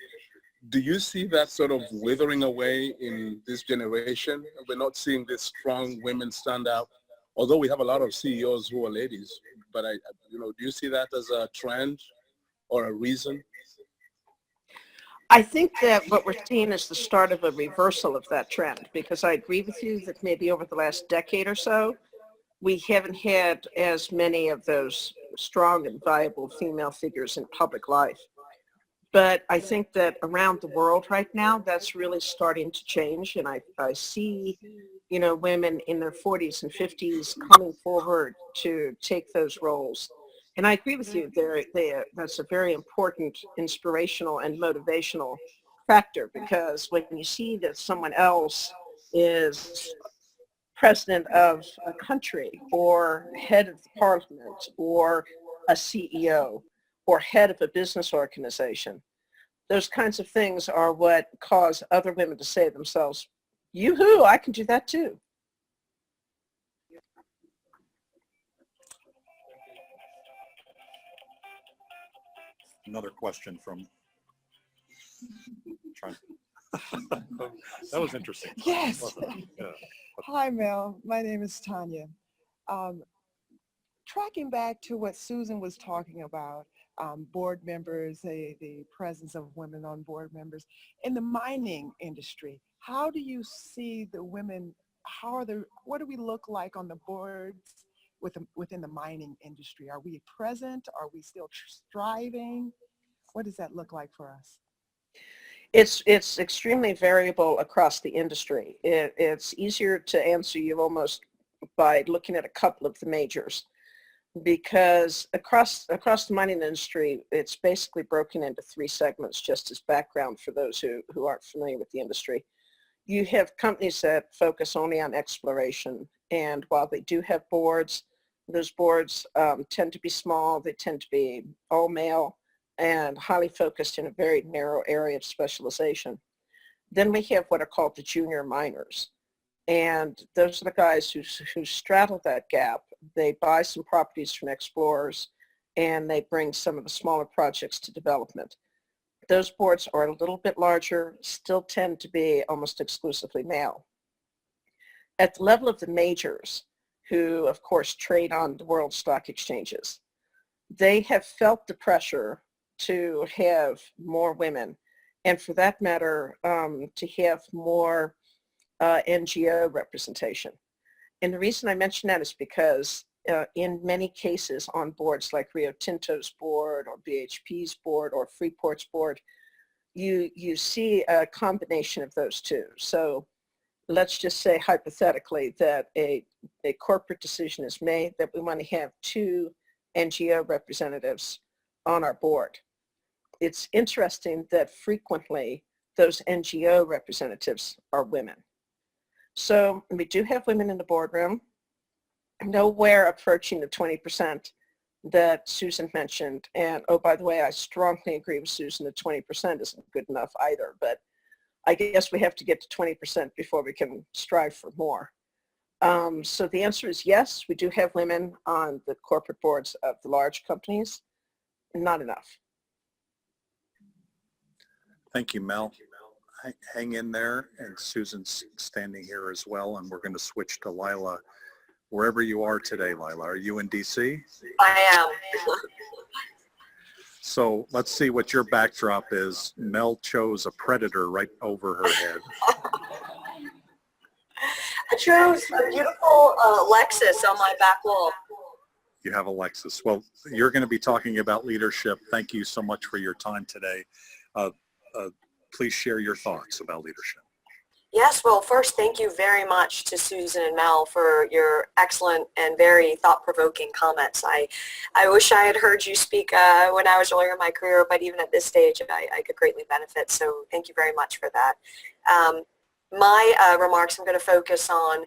Do you see that sort of withering away in this generation? We're not seeing these strong women stand up, although we have a lot of CEOs who are ladies. But do you see that as a trend or a reason? I think that what we're seeing is the start of a reversal of that trend, because I agree with you that maybe over the last decade or so, we haven't had as many of those strong and viable female figures in public life. But I think that around the world right now, that's really starting to change. And I see, women in their 40s and 50s coming forward to take those roles. And I agree with you, that's a very important inspirational and motivational factor, because when you see that someone else is president of a country or head of the parliament or a CEO or head of a business organization, those kinds of things are what cause other women to say to themselves, yoo-hoo, I can do that too. Another question from that was interesting. Yes. Yeah. Hi, Mel. My name is Tanya. Tracking back to what Susan was talking about, board members, the presence of women on board members. In the mining industry, how do you see the women, what do we look like on the boards within the mining industry? Are we present? Are we still striving? What does that look like for us? It's extremely variable across the industry. It's easier to answer you almost by looking at a couple of the majors, because across the mining industry, it's basically broken into three segments, just as background for those who aren't familiar with the industry. You have companies that focus only on exploration, and while they do have boards, those boards tend to be small, they tend to be all male, and highly focused in a very narrow area of specialization. Then we have what are called the junior miners. And those are the guys who straddle that gap. They buy some properties from explorers and they bring some of the smaller projects to development. Those boards are a little bit larger, still tend to be almost exclusively male. At the level of the majors, who of course trade on the world stock exchanges, they have felt the pressure to have more women, and for that matter, to have more NGO representation. And the reason I mention that is because in many cases on boards like Rio Tinto's board or BHP's board or Freeport's board, you see a combination of those two. So let's just say hypothetically that a corporate decision is made that we want to have 2 NGO representatives on our board. It's interesting that frequently those NGO representatives are women. So we do have women in the boardroom, nowhere approaching the 20% that Susan mentioned. And oh, by the way, I strongly agree with Susan that 20% isn't good enough either, but I guess we have to get to 20% before we can strive for more. So the answer is yes, we do have women on the corporate boards of the large companies, not enough. Thank you, Mel. Hang in there, and Susan's standing here as well, and we're going to switch to Leila. Wherever you are today, Leila, are you in DC? I am. So let's see what your backdrop is. Mel chose a predator right over her head. I chose a beautiful Lexus on my back wall. You have a Lexus. Well, you're going to be talking about leadership. Thank you so much for your time today. Please share your thoughts about leadership. Yes, well, first, thank you very much to Susan and Mel for your excellent and very thought-provoking comments. I wish I had heard you speak when I was earlier in my career, but even at this stage, I could greatly benefit, so thank you very much for that. My remarks, I'm going to focus on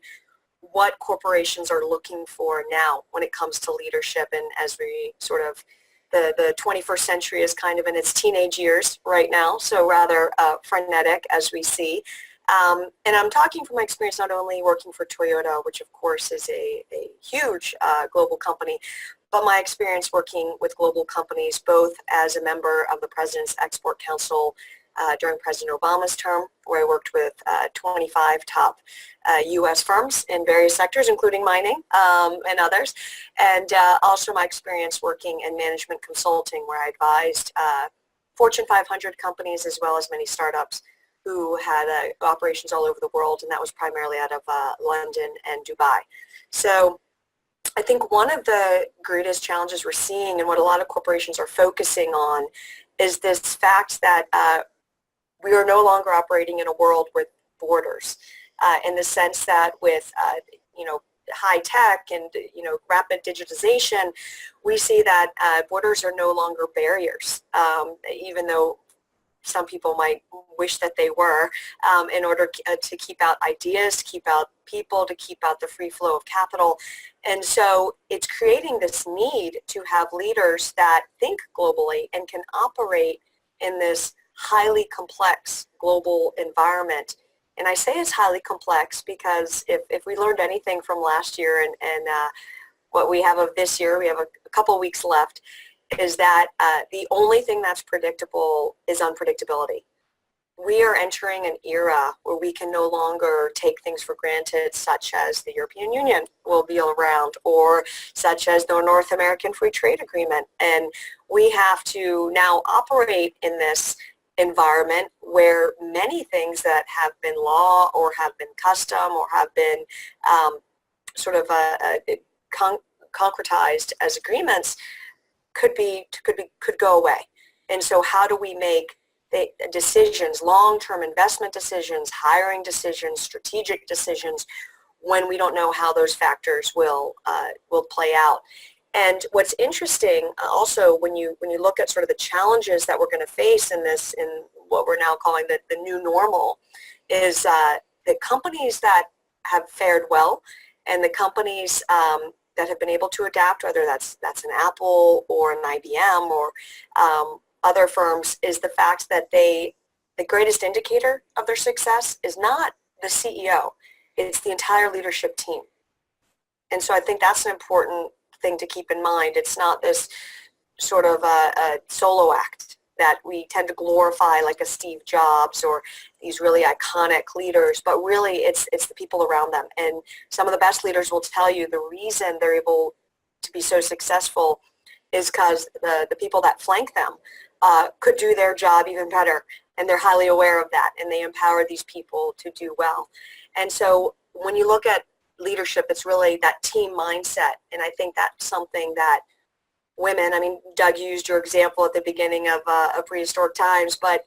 what corporations are looking for now when it comes to leadership, and as we sort of the 21st century is kind of in its teenage years right now, so rather frenetic as we see. And I'm talking from my experience not only working for Toyota, which of course is a huge global company, but my experience working with global companies both as a member of the President's Export Council during President Obama's term, where I worked with 25 top U.S. firms in various sectors, including mining and others, and also my experience working in management consulting, where I advised Fortune 500 companies as well as many startups who had operations all over the world, and that was primarily out of London and Dubai. So I think one of the greatest challenges we're seeing and what a lot of corporations are focusing on is this fact that we are no longer operating in a world with borders, in the sense that with high tech and rapid digitization, we see that borders are no longer barriers, even though some people might wish that they were, in order to keep out ideas, to keep out people, to keep out the free flow of capital. And so it's creating this need to have leaders that think globally and can operate in this highly complex global environment. And I say it's highly complex because if we learned anything from last year and what we have of this year, we have a couple weeks left, is that the only thing that's predictable is unpredictability. We are entering an era where we can no longer take things for granted, such as the European Union will be around, or such as the North American Free Trade Agreement. And we have to now operate in this environment where many things that have been law or have been custom or have been concretized as agreements could go away. And so how do we make the decisions, long-term investment decisions, hiring decisions, strategic decisions, when we don't know how those factors will play out? And what's interesting also, when you look at sort of the challenges that we're going to face in what we're now calling the new normal, is the companies that have fared well and the companies that have been able to adapt, whether that's an Apple or an IBM or other firms, is the fact that the greatest indicator of their success is not the CEO, it's the entire leadership team. And so I think that's an important thing to keep in mind. It's not this sort of a solo act that we tend to glorify, like a Steve Jobs or these really iconic leaders, but really it's the people around them. And some of the best leaders will tell you the reason they're able to be so successful is because the people that flank them could do their job even better, and they're highly aware of that, and they empower these people to do well. And so when you look at leadership, it's really that team mindset, and I think that's something that women, I mean, Doug used your example at the beginning of prehistoric times, but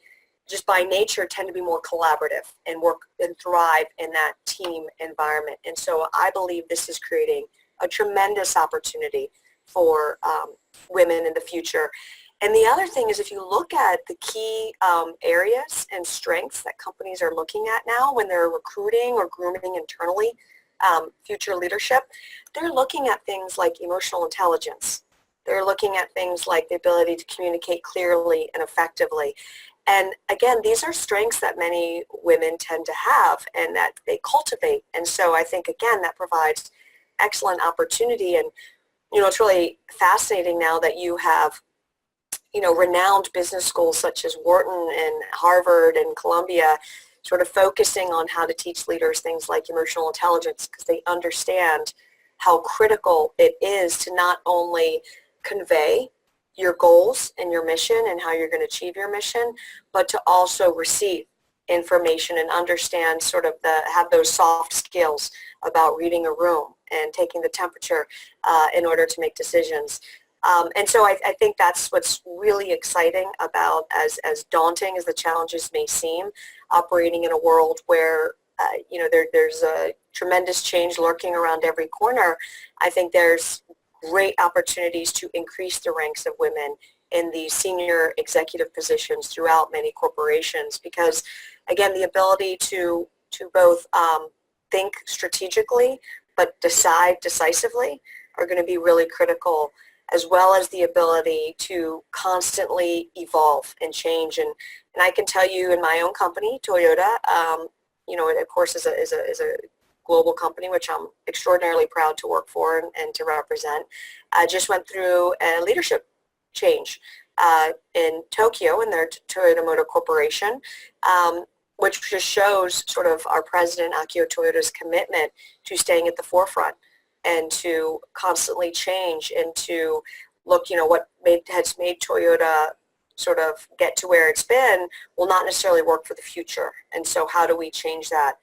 just by nature tend to be more collaborative and work and thrive in that team environment. And so I believe this is creating a tremendous opportunity for women in the future. And the other thing is, if you look at the key areas and strengths that companies are looking at now when they're recruiting or grooming internally future leadership, they're looking at things like emotional intelligence. They're looking at things like the ability to communicate clearly and effectively. And again, these are strengths that many women tend to have and that they cultivate. And so I think, again, that provides excellent opportunity. And, you know, it's really fascinating now that you have, you know, renowned business schools such as Wharton and Harvard and Columbia sort of focusing on how to teach leaders things like emotional intelligence, because they understand how critical it is to not only convey your goals and your mission and how you're going to achieve your mission, but to also receive information and understand sort of have those soft skills about reading a room and taking the temperature in order to make decisions. And so I think that's what's really exciting about, as daunting as the challenges may seem, operating in a world where you know, there's a tremendous change lurking around every corner. I think there's great opportunities to increase the ranks of women in these senior executive positions throughout many corporations, because again, the ability to both think strategically but decide decisively are going to be really critical, as well as the ability to constantly evolve and change. And I can tell you, in my own company, Toyota, you know, it of course is a global company, which I'm extraordinarily proud to work for and to represent, just went through a leadership change in Tokyo in their Toyota Motor Corporation, which just shows sort of our president, Akio Toyoda's commitment to staying at the forefront and to constantly change and to look, you know, what has made Toyota sort of get to where it's been will not necessarily work for the future. And so how do we change that?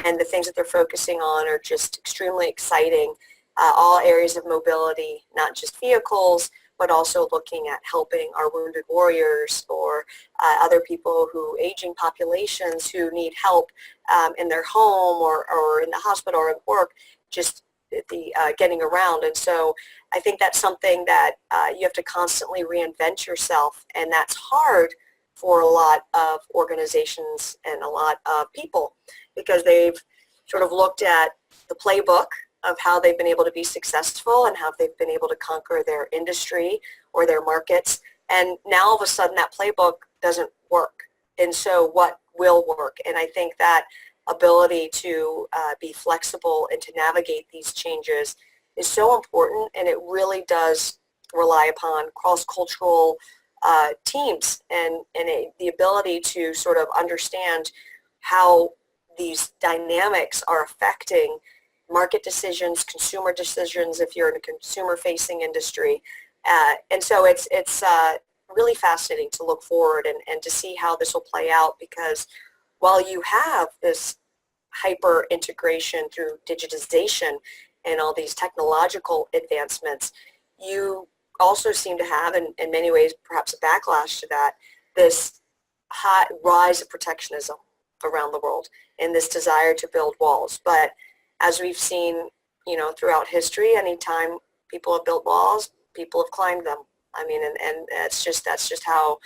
And the things that they're focusing on are just extremely exciting. All areas of mobility, not just vehicles, but also looking at helping our wounded warriors or other people aging populations who need help in their home or in the hospital or at work, just the getting around. And so I think that's something that you have to constantly reinvent yourself, and that's hard for a lot of organizations and a lot of people, because they've sort of looked at the playbook of how they've been able to be successful and how they've been able to conquer their industry or their markets. And now all of a sudden that playbook doesn't work. And so what will work? And I think that ability to be flexible and to navigate these changes is so important, and it really does rely upon cross-cultural teams and the ability to sort of understand how these dynamics are affecting market decisions, consumer decisions if you're in a consumer-facing industry. And so it's really fascinating to look forward and to see how this will play out, because while you have this hyper integration through digitization, and all these technological advancements, you also seem to have, in many ways, perhaps a backlash to that, this high rise of protectionism around the world and this desire to build walls. But as we've seen, throughout history, anytime people have built walls, people have climbed them. I mean, and that's just how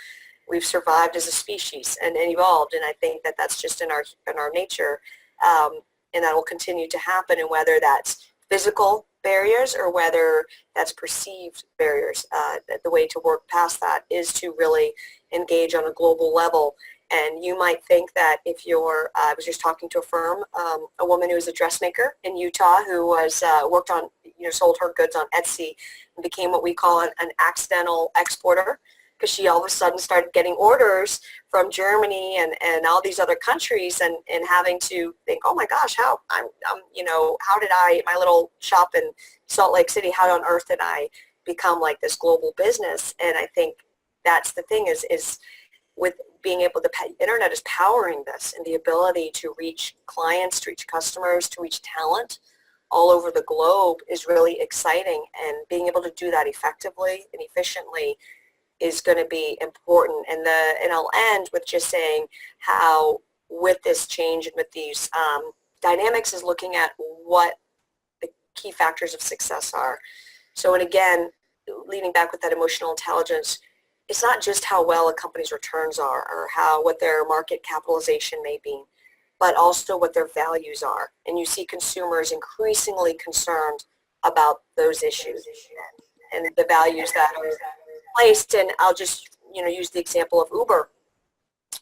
we've survived as a species and evolved. And I think that that's just in our nature, and that will continue to happen. And whether that's physical barriers or whether that's perceived barriers, the way to work past that is to really engage on a global level. And you might think that if you're, I was just talking to a firm, a woman who was a dressmaker in Utah who was worked on, sold her goods on Etsy and became what we call an accidental exporter, because she all of a sudden started getting orders from Germany and all these other countries, and having to think, oh my gosh, how did my little shop in Salt Lake City, how on earth did I become like this global business? And I think that's the thing is with being able to, internet is powering this, and the ability to reach clients, to reach customers, to reach talent all over the globe is really exciting. And being able to do that effectively and efficiently is going to be important. And I'll end with just saying how with this change and with these dynamics is looking at what the key factors of success are. So, and again, leading back with that emotional intelligence, it's not just how well a company's returns are or what their market capitalization may be, but also what their values are. And you see consumers increasingly concerned about those issues and the values that are placed. And I'll just use the example of Uber,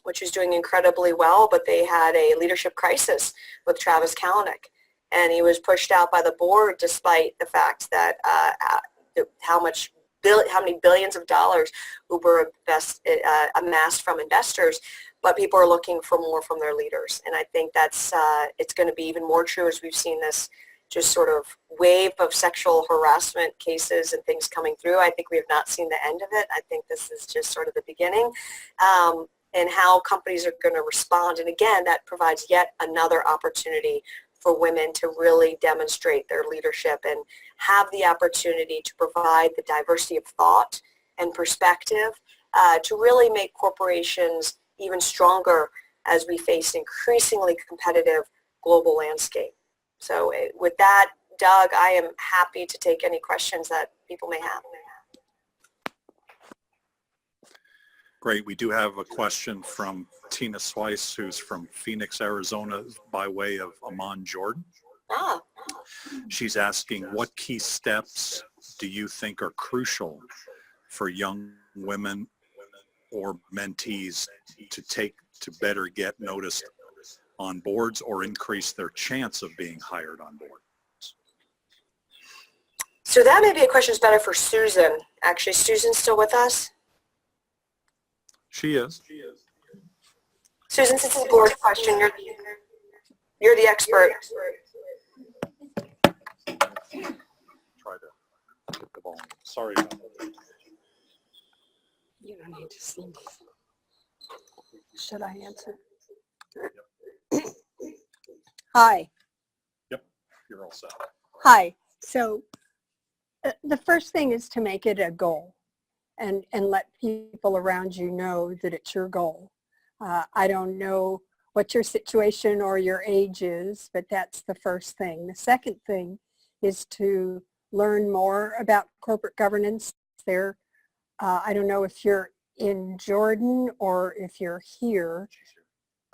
which was doing incredibly well, but they had a leadership crisis with Travis Kalanick, and he was pushed out by the board despite the fact that how many billions of dollars Uber amassed from investors, but people are looking for more from their leaders. And I think that's it's going to be even more true as we've seen this just sort of wave of sexual harassment cases and things coming through. I think we have not seen the end of it. I think this is just sort of the beginning, and how companies are going to respond. And again, that provides yet another opportunity for women to really demonstrate their leadership and have the opportunity to provide the diversity of thought and perspective to really make corporations even stronger as we face an increasingly competitive global landscape. So with that, Doug, I am happy to take any questions that people may have. Great. We do have a question from Tina Slice, who's from Phoenix, Arizona, by way of Amman, Jordan. Ah. She's asking, what key steps do you think are crucial for young women or mentees to take to better get noticed on boards or increase their chance of being hired on board? So that may be a question that's better for Susan. Actually, Susan's still with us? She is. Susan, since it's a board question, you're the expert. Try to get the volume. Sorry about that. You don't need to see me. Should I answer? Hi. Yep, you're all set. Hi. So the first thing is to make it a goal and let people around you know that it's your goal. I don't know what your situation or your age is, but that's the first thing. The second thing is to learn more about corporate governance. I don't know if you're in Jordan or if you're here.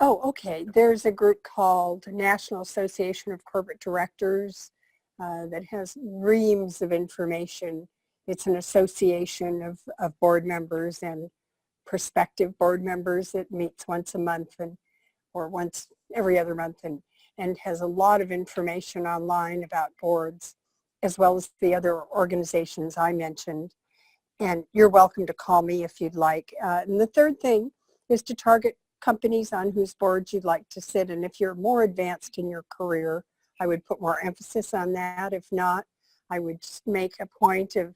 Oh, okay. There's a group called National Association of Corporate Directors that has reams of information. It's an association of board members and prospective board members that meets once a month or once every other month and has a lot of information online about boards, as well as the other organizations I mentioned. And you're welcome to call me if you'd like. And the third thing is to target companies on whose boards you'd like to sit. And if you're more advanced in your career, I would put more emphasis on that. If not, I would just make a point of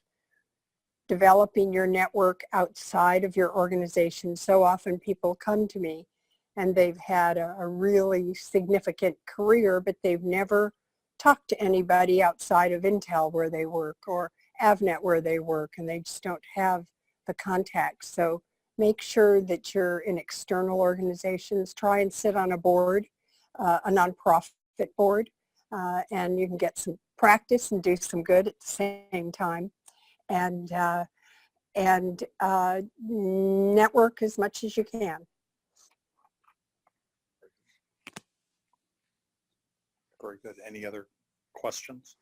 developing your network outside of your organization. So often people come to me and they've had a really significant career, but they've never talk to anybody outside of Intel where they work or Avnet where they work, and they just don't have the contacts. So make sure that you're in external organizations. Try and sit on a board, a nonprofit board, and you can get some practice and do some good at the same time. And network as much as you can. Very good. Any other questions?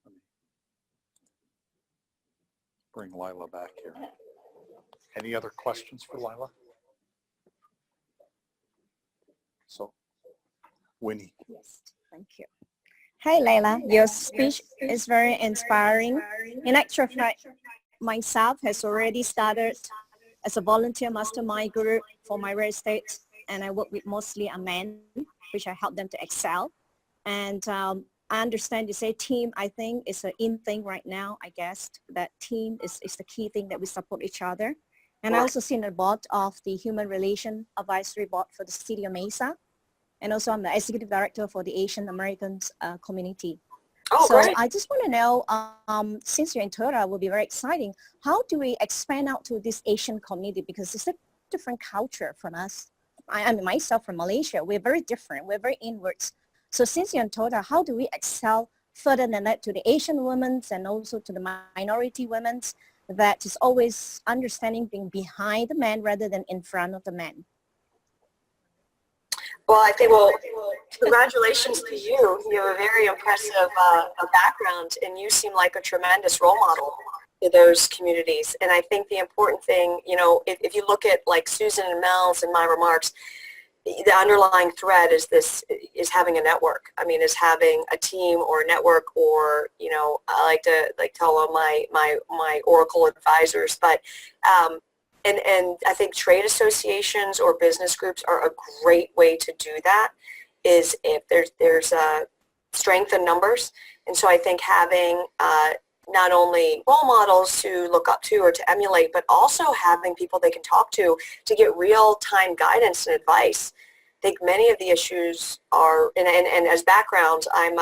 Let me bring Leila back here. Any other questions for Leila? So, Winnie. Yes, thank you. Hi, Leila. Your speech is very inspiring. In actual fact, myself has already started as a volunteer mastermind group for my real estate, and I work with mostly a men, which I help them to excel. And I understand you say team, I think is an in thing right now, I guess, that team is the key thing, that we support each other. And I also seen the board of the Human Relation Advisory Board for the City of Mesa. And also I'm the executive director for the Asian Americans community. Oh, so great. I just want to know, since you're in Toyota, it will be very exciting. How do we expand out to this Asian community? Because it's a different culture from us. I mean, myself from Malaysia, we're very different. We're very inwards. So since you're in Toyota, how do we excel further than that to the Asian women and also to the minority women that is always understanding being behind the man rather than in front of the man? Well, I think, congratulations to you. You have a very impressive background, and you seem like a tremendous role model to those communities. And I think the important thing, you know, if you look at like Susan and Mel's and my remarks, the underlying thread is having a network. I mean, is having a team or a network, or, you know, I like to tell all my Oracle advisors, but and I think trade associations or business groups are a great way to do that, is if there's strength in numbers. And so I think having not only role models to look up to or to emulate, but also having people they can talk to get real-time guidance and advice. I think many of the issues are, and as background, I'm,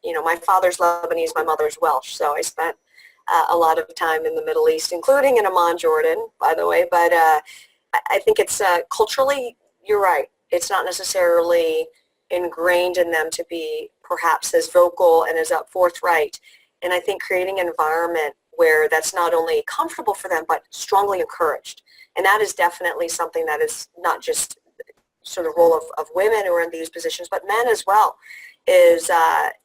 you know, my father's Lebanese, my mother's Welsh, so I spent a lot of time in the Middle East, including in Amman, Jordan, by the way. But I think it's culturally, you're right. It's not necessarily ingrained in them to be perhaps as vocal and as forthright. And I think creating an environment where that's not only comfortable for them, but strongly encouraged. And that is definitely something that is not just sort of role of women who are in these positions, but men as well. Is,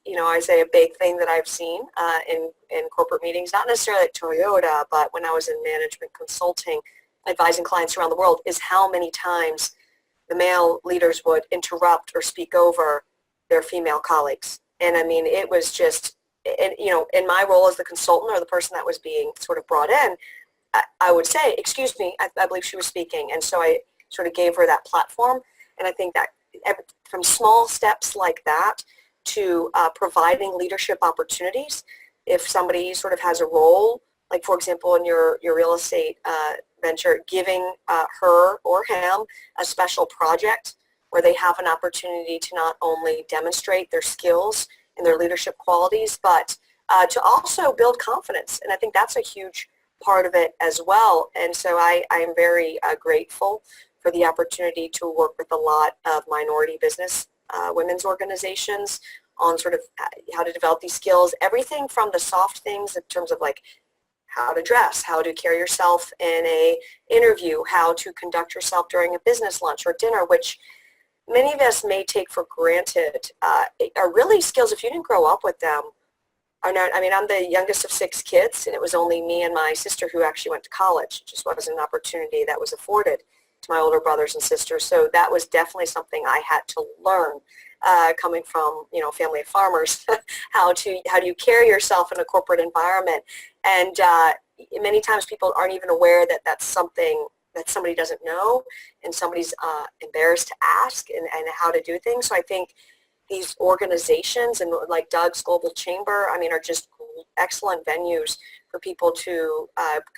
you know, I say a big thing that I've seen in corporate meetings, not necessarily at Toyota, but when I was in management consulting, advising clients around the world, is how many times the male leaders would interrupt or speak over their female colleagues. And I mean, it was just, you know, in my role as the consultant or the person that was being sort of brought in, I would say, excuse me, I believe she was speaking. And so I sort of gave her that platform. And I think that from small steps like that to providing leadership opportunities, if somebody sort of has a role, like for example in your real estate venture, giving her or him a special project where they have an opportunity to not only demonstrate their skills and their leadership qualities, but to also build confidence. And I think that's a huge part of it as well. And so I am very grateful for the opportunity to work with a lot of minority business women's organizations on sort of how to develop these skills, everything from the soft things in terms of like how to dress, how to carry yourself in a interview, how to conduct yourself during a business lunch or dinner, which many of us may take for granted, are really skills, if you didn't grow up with them, are not. I mean, I'm the youngest of 6 kids, and it was only me and my sister who actually went to college. It just wasn't an opportunity that was afforded to my older brothers and sisters. So that was definitely something I had to learn, coming from, you know, family of farmers, how do you carry yourself in a corporate environment. And many times people aren't even aware that that's something that somebody doesn't know, and somebody's embarrassed to ask and how to do things. So I think these organizations and like Doug's Global Chamber, I mean, are just excellent venues for people to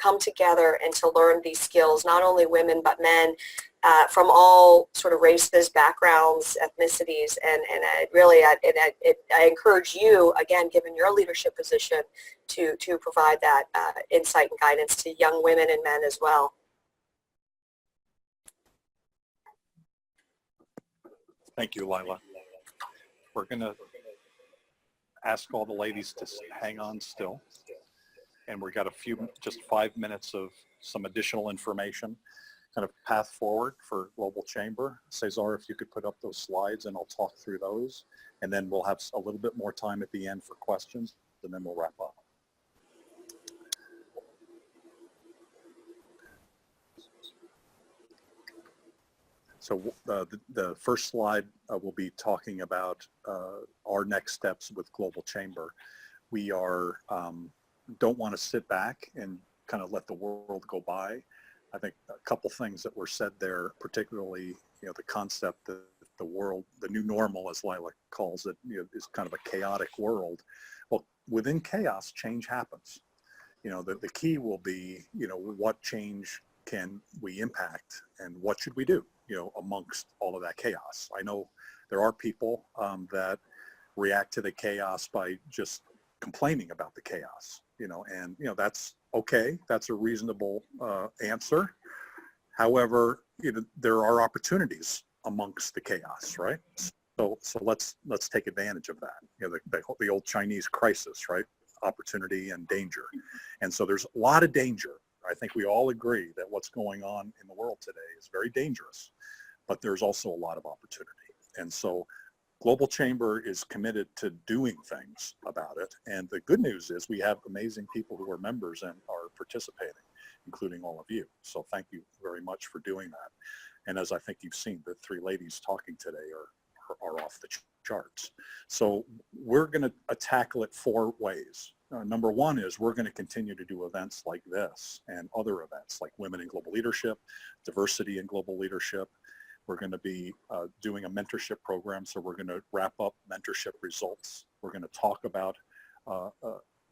come together and to learn these skills, not only women but men from all sort of races, backgrounds, ethnicities, and I encourage you, again, given your leadership position, to provide that insight and guidance to young women and men as well. Thank you, Leila. We're going to ask all the ladies to hang on still. And we've got just 5 minutes of some additional information, kind of path forward for Global Chamber. Cesar, if you could put up those slides and I'll talk through those. And then we'll have a little bit more time at the end for questions, and then we'll wrap up. So the first slide will be talking about our next steps with Global Chamber. We don't want to sit back and kind of let the world go by. I think a couple things that were said there, particularly, the concept that the world, the new normal, as Leila calls it, is kind of a chaotic world. Well, within chaos, change happens. The key will be, what change can we impact and what should we do, amongst all of that chaos. I know there are people that react to the chaos by just complaining about the chaos, and that's okay. That's a reasonable answer. However, there are opportunities amongst the chaos, right? So let's take advantage of that. The old Chinese crisis, right? Opportunity and danger. And so there's a lot of danger. I think we all agree that what's going on in the world today is very dangerous, but there's also a lot of opportunity. And so Global Chamber is committed to doing things about it. And the good news is we have amazing people who are members and are participating, including all of you. So thank you very much for doing that. And as I think you've seen, the three ladies talking today are off the charts. So we're going to tackle it 4 ways. Number one is we're going to continue to do events like this and other events like Women in Global Leadership, Diversity in Global Leadership. We're going to be doing a mentorship program, so we're going to wrap up mentorship results. We're going to talk about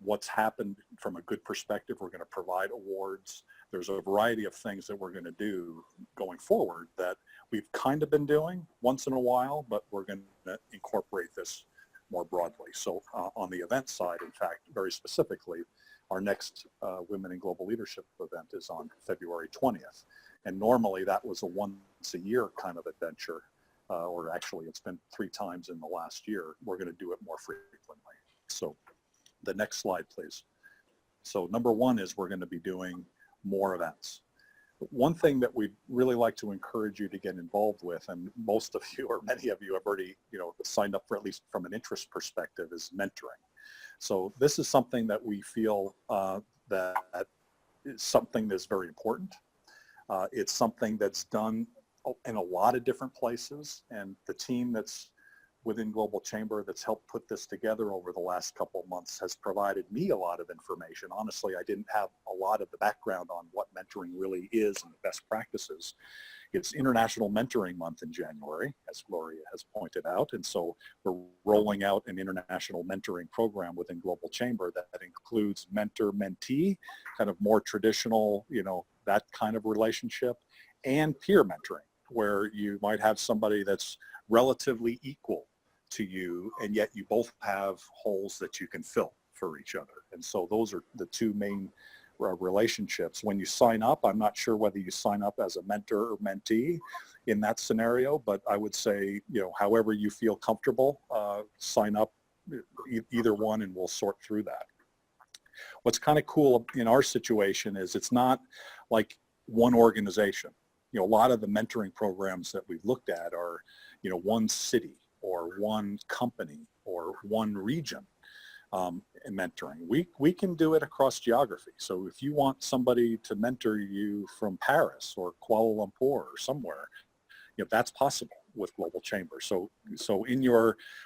what's happened from a good perspective. We're going to provide awards. There's a variety of things that we're going to do going forward that we've kind of been doing once in a while, but we're going to incorporate this more broadly. So on the event side, in fact, very specifically, our next Women in Global Leadership event is on February 20th. And normally that was a once a year kind of adventure, or actually it's been 3 times in the last year. We're going to do it more frequently. So the next slide, please. So number one is we're going to be doing more events. One thing that we'd really like to encourage you to get involved with, and most of you or many of you have already, signed up for, at least from an interest perspective, is mentoring. So this is something that we feel that is something that's very important. It's something that's done in a lot of different places, and the team that's within Global Chamber that's helped put this together over the last couple of months has provided me a lot of information. Honestly, I didn't have a lot of the background on what mentoring really is and the best practices. It's International Mentoring Month in January, as Gloria has pointed out, and so we're rolling out an international mentoring program within Global Chamber that includes mentor-mentee, kind of more traditional, that kind of relationship, and peer mentoring, where you might have somebody that's relatively equal to you, and yet you both have holes that you can fill for each other. And so those are the 2 main relationships. When you sign up, I'm not sure whether you sign up as a mentor or mentee in that scenario, but I would say, however you feel comfortable, sign up either one and we'll sort through that. What's kind of cool in our situation is it's not like one organization. A lot of the mentoring programs that we've looked at are, one city or one company or one region in mentoring. We can do it across geography. So if you want somebody to mentor you from Paris or Kuala Lumpur or somewhere, that's possible with Global Chamber. So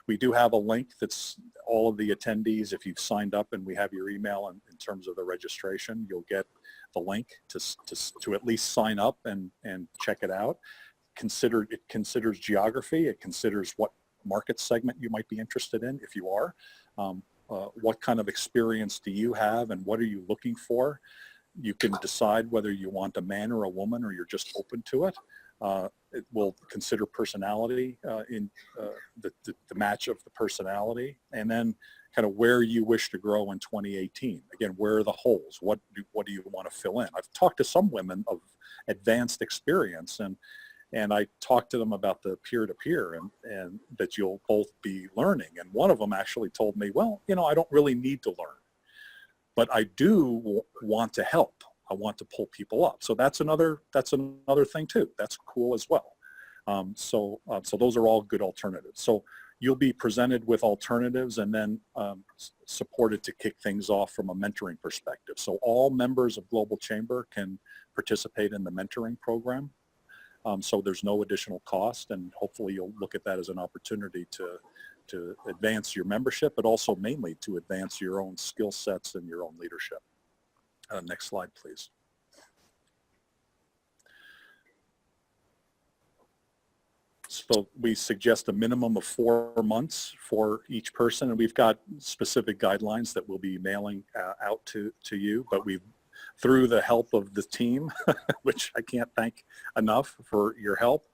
we do have a link that's all of the attendees. If you've signed up and we have your email in terms of the registration, you'll get the link to at least sign up and check it out. It considers geography. It considers what market segment you might be interested in if you are. what kind of experience do you have and what are you looking for? You can decide whether you want a man or a woman or you're just open to it. It will consider personality in the match of the personality, and then kind of where you wish to grow in 2018. Again, where are the holes? What do you want to fill in? I've talked to some women of advanced experience, and I talked to them about the peer-to-peer and that you'll both be learning. And one of them actually told me, well, you know, I don't really need to learn, but I do want to help. I want to pull people up. So that's another thing too. That's cool as well. So those are all good alternatives. So you'll be presented with alternatives and then supported to kick things off from a mentoring perspective. So all members of Global Chamber can participate in the mentoring program. So there's no additional cost, and hopefully you'll look at that as an opportunity to advance your membership, but also mainly to advance your own skill sets and your own leadership. Next slide, please. So we suggest a minimum of 4 months for each person, and we've got specific guidelines that we'll be mailing out to you, but through the help of the team, which I can't thank enough for your help,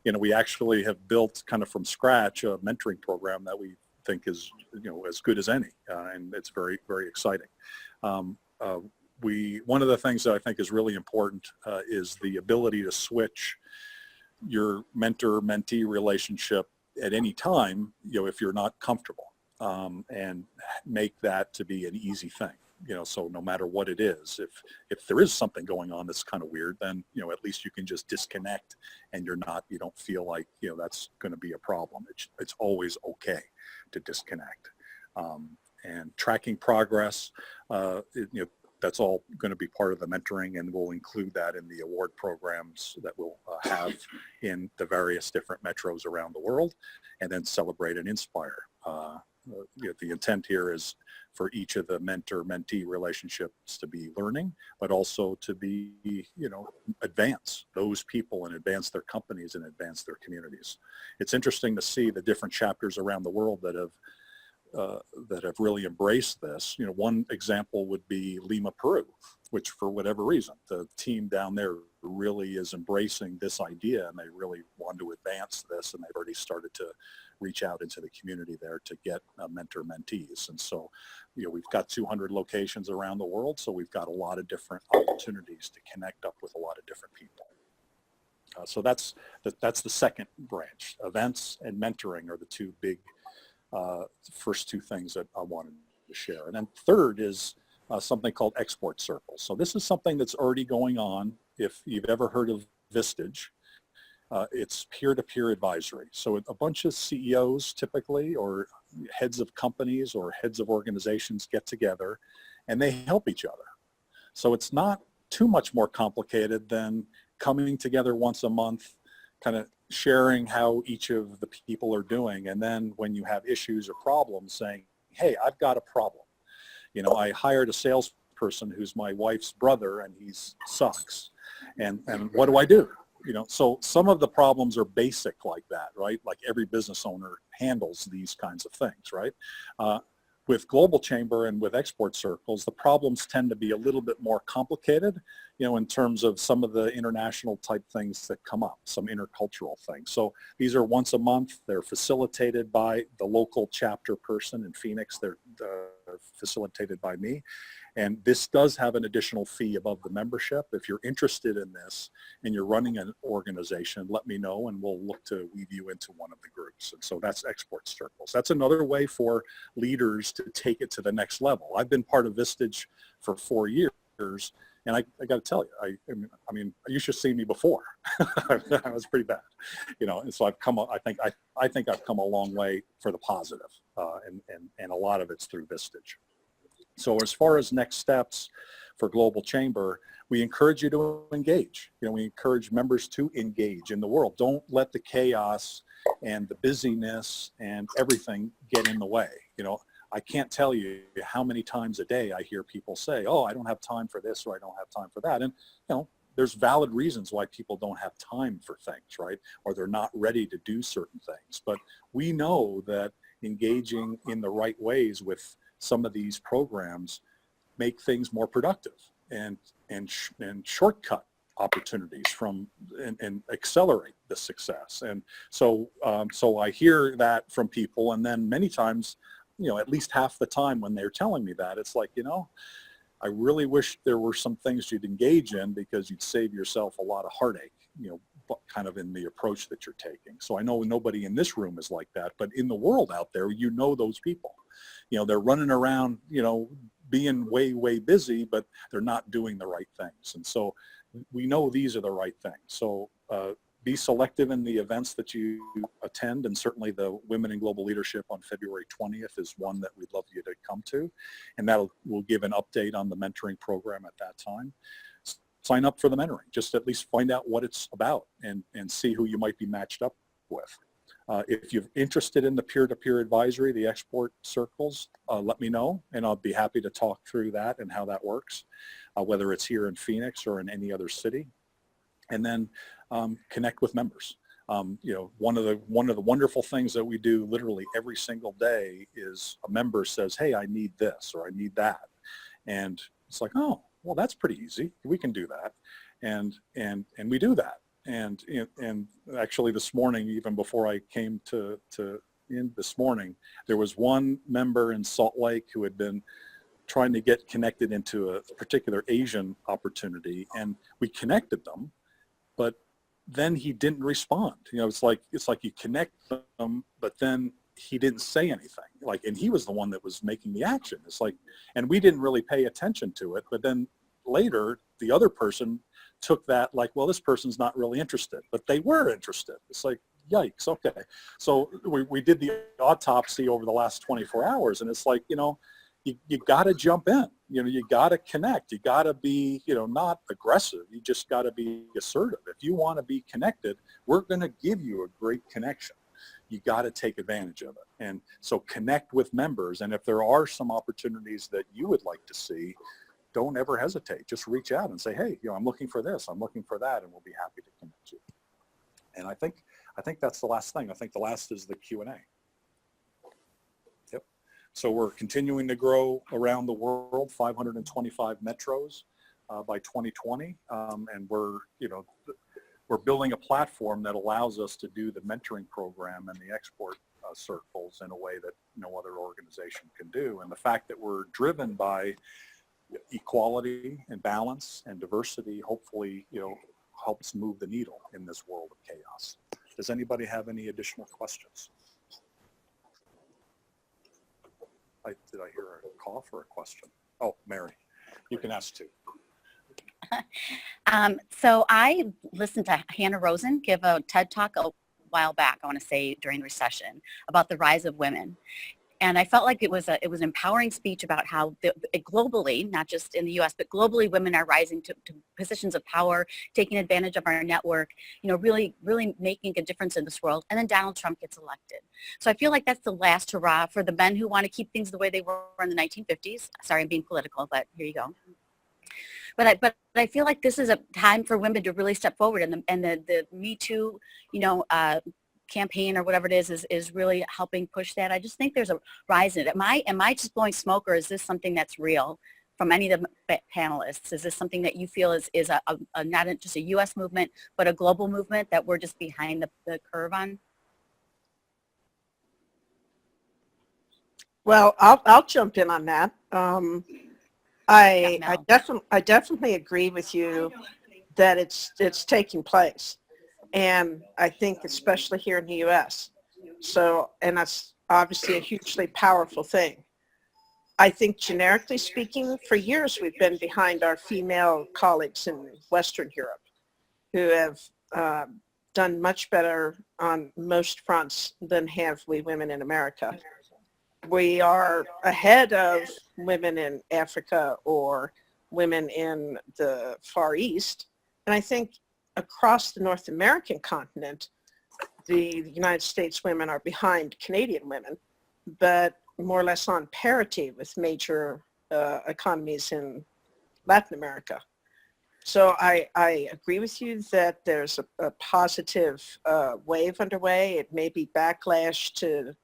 you know, we actually have built kind of from scratch a mentoring program that we think is, you know, as good as any, and it's very, very exciting. One of the things that I think is really important is the ability to switch your mentor-mentee relationship at any time, you know, if you're not comfortable, and make that to be an easy thing. You know, so no matter what it is, if there is something going on that's kind of weird, then, you know, at least you can just disconnect and you don't feel like, you know, that's going to be a problem. It's always okay to disconnect. And tracking progress, you know, that's all going to be part of the mentoring, and we'll include that in the award programs that we'll have in the various different metros around the world, and then celebrate and inspire. You know, the intent here is for each of the mentor-mentee relationships to be learning, but also to be, you know, advance those people and advance their companies and advance their communities. It's interesting to see the different chapters around the world that have really embraced this. You know, one example would be Lima, Peru, which for whatever reason, the team down there really is embracing this idea, and they really want to advance this, and they've already started to reach out into the community there to get mentor-mentees. And so, you know, we've got 200 locations around the world, so we've got a lot of different opportunities to connect up with a lot of different people. So that's the second branch. Events and mentoring are the two big first two things that I wanted to share. And then third is something called export circles. So this is something that's already going on. If you've ever heard of Vistage, it's peer-to-peer advisory. So a bunch of CEOs typically, or heads of companies or heads of organizations get together and they help each other. So it's not too much more complicated than coming together once a month, kind of sharing how each of the people are doing, and then when you have issues or problems, saying, hey, I've got a problem. You know, I hired a salesperson who's my wife's brother and he sucks. And what do I do? You know, so some of the problems are basic like that, right? Like every business owner handles these kinds of things, right? With Global Chamber and with export circles, the problems tend to be a little bit more complicated, you know, in terms of some of the international type things that come up, some intercultural things. So these are once a month. They're facilitated by the local chapter person in Phoenix. They're facilitated by me. And this does have an additional fee above the membership. If you're interested in this and you're running an organization, let me know and we'll look to weave you into one of the groups. And so that's export circles. That's another way for leaders to take it to the next level. I've been part of Vistage for 4 years, and I got to tell you, I mean, you should see me before. I was pretty bad, you know. And so I've come. I think I've come a long way for the positive, and a lot of it's through Vistage. So as far as next steps for Global Chamber, we encourage you to engage. You know, we encourage members to engage in the world. Don't let the chaos and the busyness and everything get in the way. You know, I can't tell you how many times a day I hear people say, oh, I don't have time for this, or I don't have time for that. And, you know, there's valid reasons why people don't have time for things, right? Or they're not ready to do certain things. But we know that engaging in the right ways with some of these programs make things more productive and shortcut opportunities and accelerate the success. And so I hear that from people, and then many times, at least half the time when they're telling me that, it's like, I really wish there were some things you'd engage in because you'd save yourself a lot of heartache, kind of in the approach that you're taking. So I know nobody in this room is like that, but in the world out there, those people, they're running around, being way, way busy, but they're not doing the right things. And so we know these are the right things. So be selective in the events that you attend, and certainly the Women in Global Leadership on February 20th is one that we'd love you to come to, and we'll give an update on the mentoring program at that time. Sign up for the mentoring, just at least find out what it's about and see who you might be matched up with. If you're interested in the peer-to-peer advisory, the export circles, let me know, and I'll be happy to talk through that and how that works, whether it's here in Phoenix or in any other city. And then connect with members. One of the wonderful things that we do literally every single day is a member says, hey, I need this or I need that. And it's like, oh, well, that's pretty easy. We can do that. And we do that. And actually this morning, even before I came in this morning, there was one member in Salt Lake who had been trying to get connected into a particular Asian opportunity, and we connected them, but then he didn't respond. It's like you connect them, but then he didn't say anything. And he was the one that was making the action. It's like, and we didn't really pay attention to it, but then later the other person took that like, well, this person's not really interested, but they were interested. It's like, yikes, okay. So we did the autopsy over the last 24 hours, and it's like, you got to jump in, you got to connect, you got to be, not aggressive, you just got to be assertive. If you want to be connected, we're going to give you a great connection. You got to take advantage of it. And so connect with members, and if there are some opportunities that you would like to see, don't ever hesitate. Just reach out and say, hey, I'm looking for this, I'm looking for that, and we'll be happy to connect you. And I think that's the last thing. I think the last is the Q&A. Yep. So we're continuing to grow around the world, 525 metros by 2020, and we're building a platform that allows us to do the mentoring program and the export circles in a way that no other organization can do. And the fact that we're driven by equality and balance and diversity, hopefully, helps move the needle in this world of chaos. Does anybody have any additional questions? Did I hear a cough or a question? Oh, Mary, you can ask too. So I listened to Hannah Rosen give a TED Talk a while back, I want to say during the recession, about the rise of women. And I felt like it was an empowering speech about how globally, not just in the U.S., but globally, women are rising to positions of power, taking advantage of our network, really, really making a difference in this world. And then Donald Trump gets elected. So I feel like that's the last hurrah for the men who want to keep things the way they were in the 1950s. Sorry, I'm being political, but here you go. But I feel like this is a time for women to really step forward, and the Me Too, campaign or whatever it is really helping push that. I just think there's a rise in it. Am I just blowing smoke, or is this something that's real from any of the panelists? Is this something that you feel is a not just a U.S. movement, but a global movement that we're just behind the curve on? Well, I'll jump in on that. I definitely agree with you that it's taking place. And I think especially here in the U.S. And that's obviously a hugely powerful thing. I think generically speaking, for years we've been behind our female colleagues in Western Europe who have done much better on most fronts than have we women in America. We are ahead of women in Africa or women in the Far East. And I think across the North American continent, the United States women are behind Canadian women, but more or less on parity with major economies in Latin America. So I agree with you that there's a positive wave underway. It may be backlash to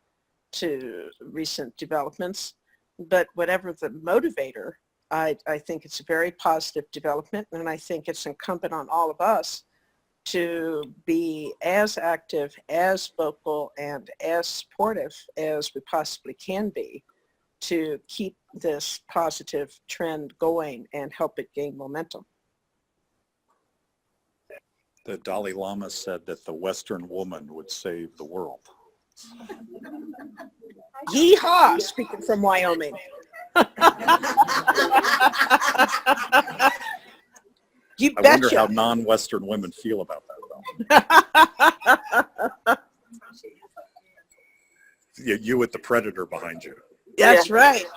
recent developments, but whatever the motivator, I think it's a very positive development, and I think it's incumbent on all of us to be as active, as vocal, and as supportive as we possibly can be to keep this positive trend going and help it gain momentum. The Dalai Lama said that the Western woman would save the world. Yeehaw, speaking from Wyoming. You I wonder betcha. how non-Western women feel about that, though. You with the predator behind you. That's right.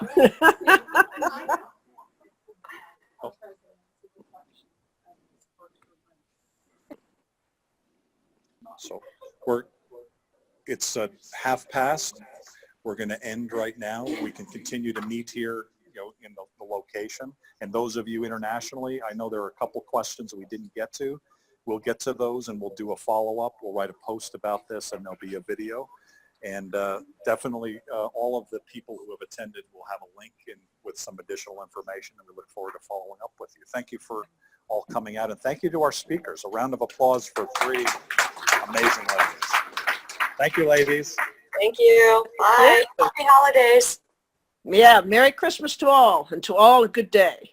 So it's half past. We're going to end right now. We can continue to meet here, in the location. And those of you internationally, I know there are a couple questions we didn't get to. We'll get to those and we'll do a follow-up. We'll write a post about this and there'll be a video. And definitely all of the people who have attended will have a link with some additional information, and we look forward to following up with you. Thank you for all coming out, and thank you to our speakers. A round of applause for 3 amazing ladies. Thank you, ladies. Thank you. Bye. Happy holidays. Yeah, Merry Christmas to all, and to all a good day.